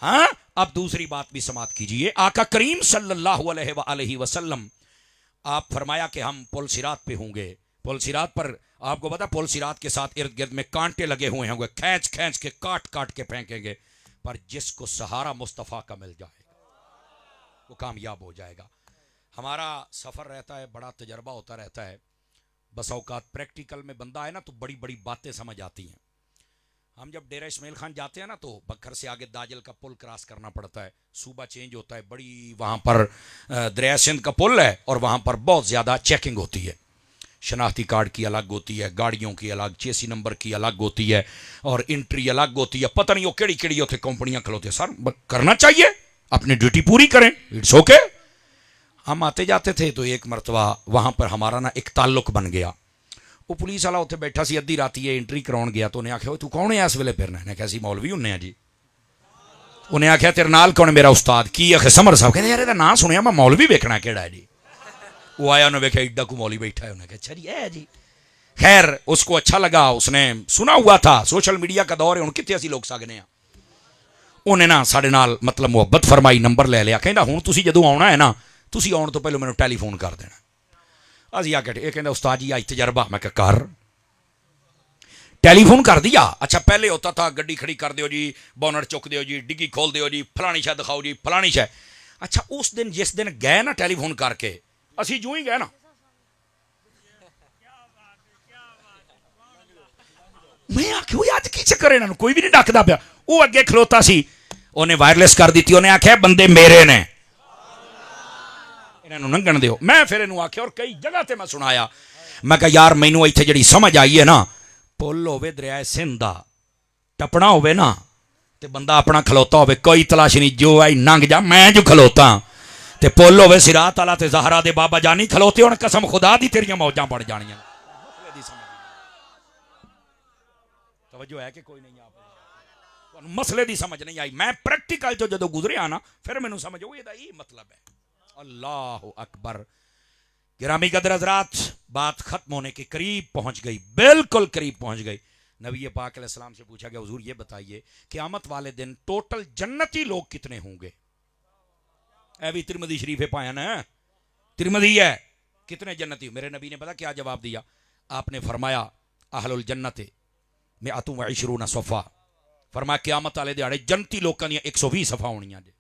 [SPEAKER 1] ہاں اب دوسری بات بھی سماعت کیجئے. آقا کریم صلی اللہ علیہ وآلہ وسلم آپ فرمایا کہ ہم پل صراط پہ ہوں گے. پل صراط پر آپ کو پتا پل صراط کے ساتھ ارد گرد میں کانٹے لگے ہوئے ہوں گے, کھینچ کھینچ کے کاٹ کے پھینکیں گے, پر جس کو سہارا مصطفیٰ کا مل جائے گا وہ کامیاب ہو جائے گا. ہمارا سفر رہتا ہے, بڑا تجربہ ہوتا رہتا ہے. بس اوقات پریکٹیکل میں بندہ ہے نا تو بڑی بڑی باتیں سمجھ آتی ہیں. ہم جب ڈیرہ اسماعیل خان جاتے ہیں نا تو بکھر سے آگے داجل کا پل کراس کرنا پڑتا ہے, صوبہ چینج ہوتا ہے, بڑی وہاں پر دریا سندھ کا پل ہے اور وہاں پر بہت زیادہ چیکنگ ہوتی ہے. شناختی کارڈ کی الگ ہوتی ہے, گاڑیوں کی الگ, چیسی نمبر کی الگ ہوتی ہے, اور انٹری الگ ہوتی ہے. پتہ نہیں وہ کیڑی کیڑی ہوتے کمپنیاں کھلوتے ہیں. سر کرنا چاہیے, اپنی ڈیوٹی پوری کریں, اٹس اوکے. ہم آتے جاتے تھے تو ایک مرتبہ وہاں پر ہمارا نا ایک تعلق بن گیا. وہ پولیس والا اتنے بیٹھا سی, ادھی راتی انٹری کراؤن گیا تو انہیں آخیا تو کون ہے اس ویلے پھرنا؟ انہیں کہا سی مولوی ہوں جی. انہیں آخیا تیرے نال کون؟ میرا استاد. کی آخر سمر صاحب. کہتے یار یہ نام سنیا میں مولوی ویکھنا کیڑا ہے جی. وہ آیا انہیں ویکھا ایڈا کو مولوی بیٹھا ہے. انہیں کہا اچھا جی ہے جی. خیر اس کو اچھا لگا, اس نے سنا ہوا تھا سوشل میڈیا کا دور ہے, ان کتنے اسی لوگ سگنے ہیں. انہیں نا ساڑھے نال مطلب محبت فرمائی, نمبر لے لیا. کہندا ہوں تسی جدوں آنا ہے نا تسی آن تو پہلے مینوں ٹیلی فون کر دینا. اسی آ کے یہ کہندا استاد جی آج تجربہ. میں کہ کر. ٹیلی فون کر دیا. اچھا پہلے ہوتا تھا گڈی کھڑی کر دیو جی, بونٹ چک دیو جی, ڈگی کھول دیو جی, فلانی شے دکھاؤ جی, فلانی شے. اچھا اس دن جس دن گئے نا ٹیلی فون کر کے, اسی جو ہی گئے نا, میں آخیا اج کی چکر انہاں نوں کوئی بھی نہیں ڈکدا پیا. وہ اگے کھلوتا سی, انہیں وائرلیس کر دیتی. انہیں آخیا بندے میرے نے, انہوں ننگن دیو. میں پھر انہوں آخیا اور کئی جگہ تے میں سنایا. میں کہا یار مینوں ایتھے جڑی سمجھ آئی ہے نا, پل ہوے دریائے سندھ دا, ٹپنا ہوے نا تے بندہ اپنا کھلوتا ہوے, کوئی تلاش نہیں, جو آئی ننگ جا, میں جو کھلوتا تے پل ہوے صراط والا تے زہرا دے بابا جانی کھلوتے ہون, قسم خدا دی تیریاں موجاں بڑھ جانیاں. توجہ ہے کہ کوئی نہیں؟ آپ مسئلے دی سمجھ نہیں آئی. میں پریکٹیکل جو جدو گزریا نا پھر مینوں سمجھ آئی یہ مطلب ہے. اللہ اکبر. گرامی قدر حضرات, بات ختم ہونے کے قریب پہنچ گئی, بالکل قریب پہنچ گئی. نبی پاک علیہ السلام سے پوچھا گیا حضور یہ بتائیے قیامت والے دن ٹوٹل جنتی لوگ کتنے ہوں گے؟ اے بھی ترمذی شریف پایا نا, ترمذی ہے, کتنے جنتی؟ میرے نبی نے پتا کیا جواب دیا؟ آپ نے فرمایا اہل الجنت مئۃ و عشرون صفا. فرمایا قیامت والے دیہاڑے جنتی لوکاں دیاں 120 صفا ہونیاں جے.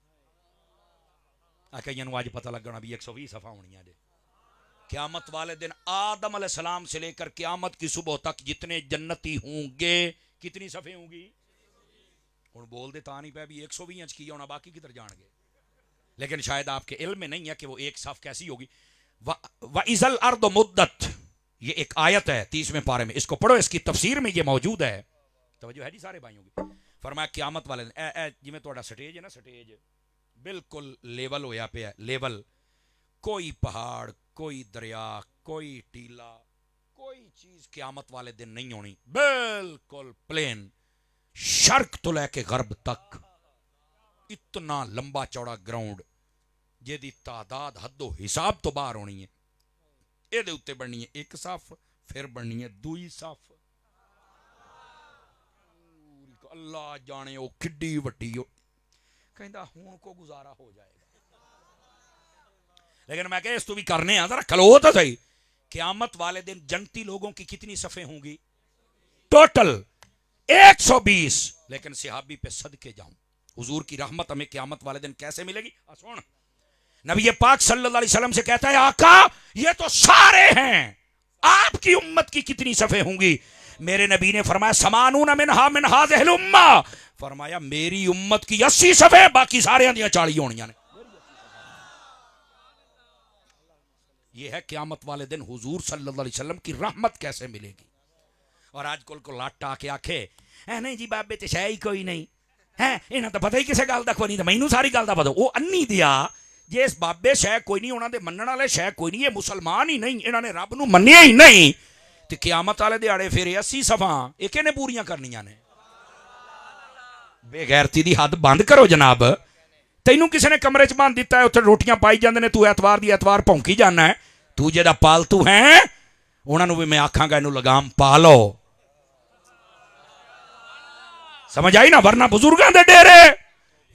[SPEAKER 1] کئیاں نوں اج پتہ لگنا بھی 120 صفا ہونیاں جے. قیامت والے دن آدم علیہ السلام سے لے کر قیامت کی صبح تک جتنے جنتی ہوں گے, کتنی صفیں ہوں گی؟ ہن بول دے تا نہیں پہ بھی 120 انچ کی ہونا, باقی کدھر جان گے. لیکن شاید آپ کے علم میں نہیں ہے کہ وہ ایک صف کیسی ہوگی. وَإِذَا الْأَرْضُ مُدَّتْ, یہ ایک آیت ہے 30ویں پارے میں, اس کو پڑھو, اس کی تفسیر میں یہ موجود ہے. توجہ ہے جی سارے بھائیوں کی. فرمایا قیامت والے دن اے جی میں تہاڈا سٹیج ہے نا, سٹیج بالکل لیول ہویا پیا, لیول, کوئی پہاڑ, کوئی دریا, کوئی ٹیلا, کوئی چیز قیامت والے دن نہیں ہونی, بالکل پلین, شرق تو لے کے غرب تک اتنا لمبا چوڑا گراؤنڈ جیدی تعداد حد و حساب تو باہر ہونی ہے. یہ دے اتے بننی ہے ایک صف, پھر بننی ہے دوئی صف. اللہ جانے وہ کڈی وڈی ہو, کہندا ہون کو گزارا ہو جائے گا. لیکن میں کہ اس تو بھی کرنے ہیں, ذرا کھلو تو صحیح. قیامت والے دن جنتی لوگوں کی کتنی صفیں ہوں گی؟ ٹوٹل 120. لیکن صحابی پہ صدقے جاؤں, حضور کی رحمت ہمیں قیامت والے دن کیسے ملے گی؟ سن, نبی پاک صلی اللہ علیہ وسلم سے کہتا ہے آقا یہ تو سارے ہیں، آپ کی امت کی کتنی صفیں ہوں گی؟ میرے نبی نے فرمایا سمانون منہا من ہذہ الامہ، فرمایا میری امت کی 80 صفیں، باقی سارے دیاں 40 ہونیاں نے۔ یہ ہے قیامت والے دن حضور صلی اللہ علیہ وسلم کی رحمت کیسے ملے گی۔ اور آج کل کو لاٹا کے آکھے نہیں جی بابے تے شے ہی کوئی نہیں ہے، انہاں تو پتہ ہی کسے گل دا کوئی نہیں، مینوں ساری گل دا پتہ۔ او انی دیا جس بابے شے کوئی نہیں، انہاں دے منن والے شے کوئی نہیں، یہ مسلمان ہی نہیں، انہاں نے رب نو منیا ہی نہیں، تے قیامت والے دیہاڑے پھر 80 صفاں اے کنے پوریاں کرنیاں نے؟ بے غیرتی دی حد بند کرو جناب۔ تینوں کسی نے کمرے چ باندھ دیتا ہے، اتنے روٹیاں پائی جاندے نے، تو ایتوار دی ایتوار بھونکی جانا ہے۔ تو جیڑا پالتو ہیں انہاں نو بھی میں آکھاں گا اینو لگام پا لو، سمجھ آئی نا؟ ورنہ بزرگاں دے ڈیرے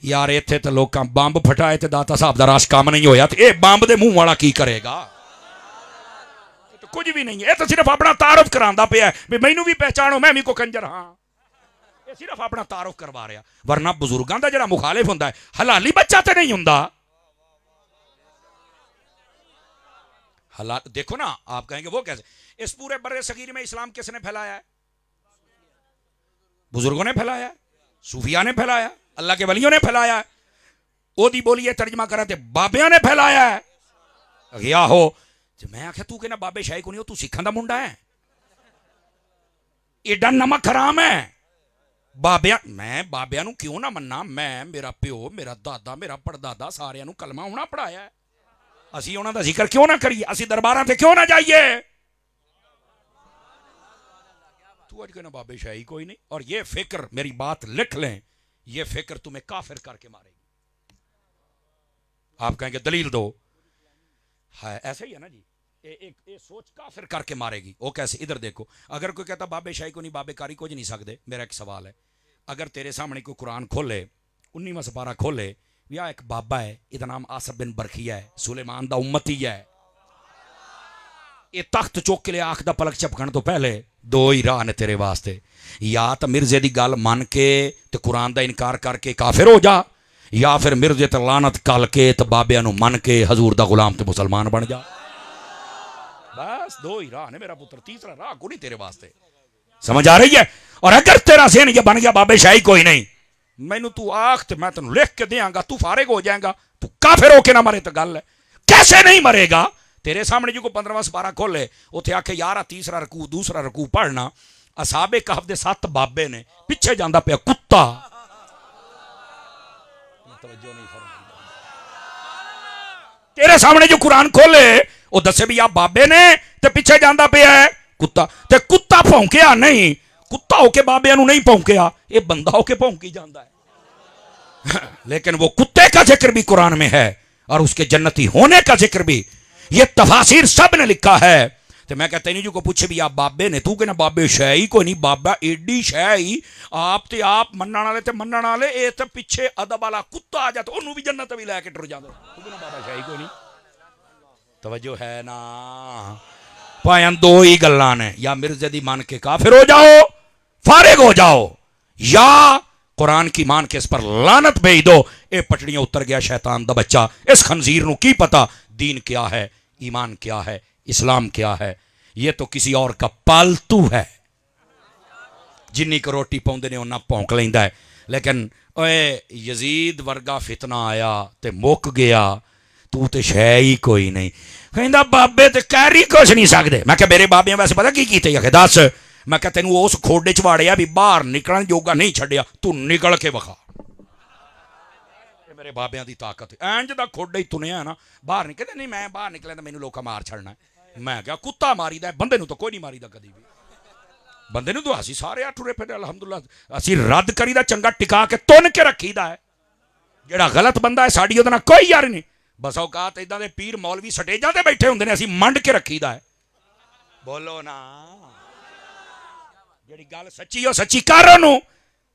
[SPEAKER 1] یار ایتھے تے لوکاں بمب پھٹائے تے داتا صاحب دا راش کام نہیں ہویا، تے اے بمب دے منہ والا کی کرے گا؟ کچھ بھی نہیں ہے، یہ تو صرف اپنا تعارف کراندا پیا ہے، مینوں بھی پہچانو میں بھی کو کنجر ہاں، یہ صرف اپنا تعارف کروا رہا۔ ورنہ بزرگاں دا جڑا مخالف ہوندا ہے حلالی بچہ تے نہیں ہوندا۔ حلال دیکھو نا، آپ کہیں گے وہ کیسے؟ اس پورے برے صغیر میں اسلام کس نے پھیلایا ہے؟ بزرگوں نے پھیلایا ہے، صوفیاء نے پھیلایا، اللہ کے ولیوں نے پھیلایا ہے، او دی بولیے ترجمہ کرتے بابیاں نے پھیلایا ہے۔ گیا ہو میں آخیا تو کہنا بابے شاہی کو نہیں ہو، تو سکھاں دا منڈا ہے، ایڈا نمک حرام ہے بابیاں۔ میں بابیاں نو کیوں نہ مننا؟ میں میرا پیو میرا دادا میرا پردادا سارے نو کلمہ ہونا پڑھایا ہے، اسی انہاں دا ذکر کیوں نہ کریے؟ اسی درباراں تے کیوں نہ جائیے؟ تو اج کہنا بابے شاہی کوئی نہیں۔ اور یہ فکر، میری بات لکھ لیں، یہ فکر تمہیں کافر کر کے مارے گی۔ آپ کہیں گے دلیل دو، ہے ایسے ہی ہے نا جی، ایک سوچ کافر کر کے مارے گی۔ وہ کیسے؟ ادھر دیکھو، اگر کوئی کہتا بابے شاہی کو نہیں بابے کاری کو نہیں سکتے، میرا ایک سوال ہے، اگر تیرے سامنے کوئی قرآن کھولے 19واں سپارہ کھولے، یا ایک بابا ہے ادھا نام آصف بن برخیہ ہے، سلیمان دا امتی ہے، یہ تخت چوک کے لئے آنکھ دا پلک چپکن تو پہلے دو ہی راہ نے تیرے واسطے، یا تو مرزے دی گل من کے تے قرآن دا انکار کر کے کافر ہو جا، یا پھر مرزے تے لعنت کل کے تے بابیاں نو من کے حضور دا غلام تے مسلمان بن جا۔ بس دو ہی راہ نے میرا پتر، تیسرا راہ کو نہیں تیرے واسطے، سمجھ آ رہی ہے؟ اور اگر تیرا ذہن یہ بن گیا بابے شاہی کوئی نہیں، مینوں تو آخ تے میں تینوں لکھ کے دیاں گا، تو فارغ ہو جائیں گا، تو کافر ہو کے نہ مرے تو گل ہے۔ کیسے نہیں مرے گا؟ تیرے سامنے جو کو 15واں سپارہ کھولے اتھے آکھے یارہ تیسرا رکوع دوسرا رکوع پڑھنا، اصحاب کہف دے 7 بابے نے، پیچھے جاندا پیا کتا، توجہ نہیں فرمائی۔ تیرے سامنے جو قرآن کھولے وہ دسے بھی آپ بابے نے تے پیچھے جاندا پیا ہے کتا، تے کتا پھونکیا نہیں، کتا ہو کے بابے نو نہیں پھونکیا، یہ بندہ ہو کے پھونکی جاندا ہے۔ لیکن وہ کتے کا ذکر بھی قرآن میں ہے اور اس کے جنتی ہونے کا ذکر بھی، یہ تفاسیر سب نے لکھا ہے۔ تو میں کہتے نہیں جو کو پوچھے بھی آپ بابے نے، تو کہنا بابے شاہی کوئی نہیں، بابا ایڈی شاہی آپ تے آپ منن والے تے منن والے، اے تے پیچھے ادب والا کتا آ جاتا انہوں بھی جنت بھی لے کے ٹر جاندا، تو کہنا بابا شاہی کوئی نہیں۔ توجہ ہے نا؟ پایاں دو ہی گلاں نے، یا مرزے دی مان کے کافر ہو جاؤ فارغ ہو جاؤ، یا قرآن کی مان کے اس پر لعنت بھیج دو۔ اے پٹڑیاں اتر گیا شیطان دا بچہ، اس خنزیر نو کی پتا دین کیا ہے، ایمان کیا ہے، اسلام کیا ہے؟ یہ تو کسی اور کا پالتو ہے، جنی کو روٹی پاؤندے نے انہاں پونک لیندا ہے۔ لیکن اے یزید ورگا فتنہ آیا تے مک گیا، تو تے شے ہی کوئی نہیں، کہندا بابے تے کہری کچھ نہیں سکدے۔ میں کہ میرے بابیاں ویسے پتہ کی کیتے؟ کہ دس، میں کہ تینوں اس کھوڑے چ واڑیا بھی باہر نکلن جوگا نہیں چھڈیا، تو نکل کے وکھا۔ میرے بابیاں دی طاقت ہے، اینج دا کھوڑا ہی تنیا ہے نا، باہر نکلے نہیں، میں باہر نکلے تو مینوں لوکا مار چھڑنا ہے۔ میں کیا کتا ماری دا ہے، بندے نو تو کوئی نہیں ماری دا کدی بھی، بندے نو تو اسی سارے ٹرے پھرے الحمدللہ، اسی رد کری دا چنگا ٹکا کے تن کے رکھی دا ہے۔ جڑا غلط بندہ ہے ساڈی اودے نال کوئی یار نہیں، بس اوقات اداں دے پیر مولوی سٹیجاں تے بیٹھے ہوندے نے، اسی منڈ کے رکھی دا ہے۔ بولو نا، جڑی گل سچی ہو سچی کر اونوں،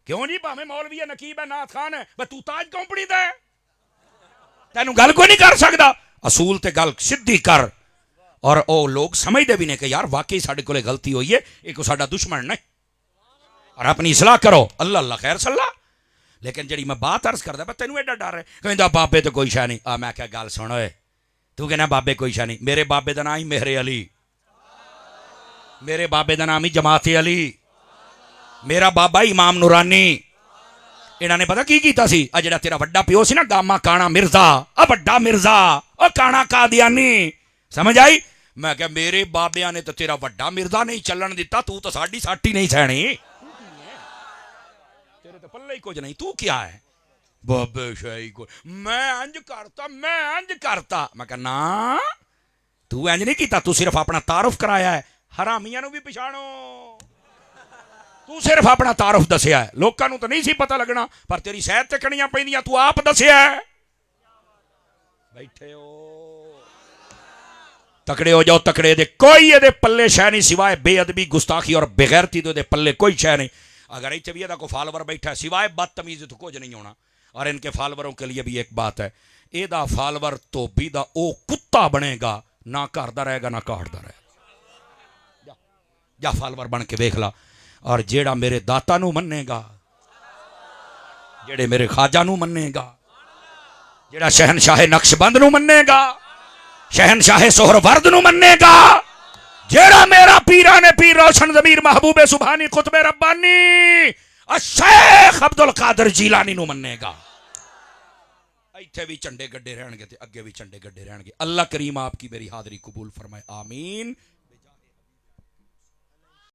[SPEAKER 1] کیوں جی بھاویں مولوی ہے نقیب ہے نعت خان ہے، بس تو تاج کمپنی دا ہے، تینوں گل کوئی نہیں کر سکدا۔ اصول تے گل سدھی کر، اور او لوگ سمجھ دے بھی نہیں کہ یار واقعی ساڈے کولے غلطی ہوئی ہے، یہ کوئی ساڈا دشمن نہیں، اور اپنی اصلاح کرو۔ اللہ اللہ خیر صلاح۔ لیکن جڑی میں بات عرض کردا پیا تینوں ایڈا ڈر ہے کہندا بابے تو کوئی شے نہیں آ میں کہا گل سن اوئے تو کہنا بابے کوئی شے نہیں میرے بابے دا نام ہی مہر علی میرے بابے دا نام ہی جماعت علی میرا بابا امام نورانی انہاں نے پتہ کی کیتا سی آ جڑا تیرا وڈا پیو سی نا گاما کانا مرزا آ وڈا مرزا او کانا قادیانی سمجھ آئی میں کہ میرے بابیاں نے تو تیرا وڈا مرزا نہیں چلن دیتا تو ساڈی ساٹی نہیں سہنی تیرے تو پلے ہی کچھ نہیں تو کیا ہے بابے شاہی کو میں انج کرتا میں کہ نا تو انج نہیں کیتا تو صرف اپنا تعارف کرایا ہے حرامیاں نو بھی پچھاڑو تو صرف اپنا تعارف دسیا ہے لوکاں نو تو نہیں سی پتہ لگنا پر تیری صحت تے کڑیاں پیندیاں تو آپ دسیا ہے بیٹھے ہو تکڑے ہو جاؤ تکڑے دے کوئی یہ دے پلے شے نہیں سوائے بے ادبی گستاخی اور بغیرتی دے پلے کوئی شے نہیں اگر ایچ بھی کو فالور بیٹھا ہے سوائے بدتمیزی تو کچھ نہیں ہونا اور ان کے فالوروں کے لیے بھی ایک بات ہے اے دا فالور تو بھی دا او کتا بنے گا نہ کاردا رہے گا نہ کاٹدا رہے گا جا فالور بن کے دیکھ لا اور جیڑا میرے داتا نو مننے گا جیڑے میرے خواجہ نو مننے گا جیڑا شہنشاہ نقش بند نو مننے گا شہنشاہ سہر ورد نو مننے گا جیڑا میرا پیران پیر روشن ضمیر محبوب سبحانی قطب ربانی الشیخ عبدالقادر جیلانی نو مننے گا ایتھے بھی چنڈے گڈے رہن گے تے اگے بھی چنڈے گڈے رہن گے اللہ کریم آپ کی میری حاضری قبول فرمائے آمین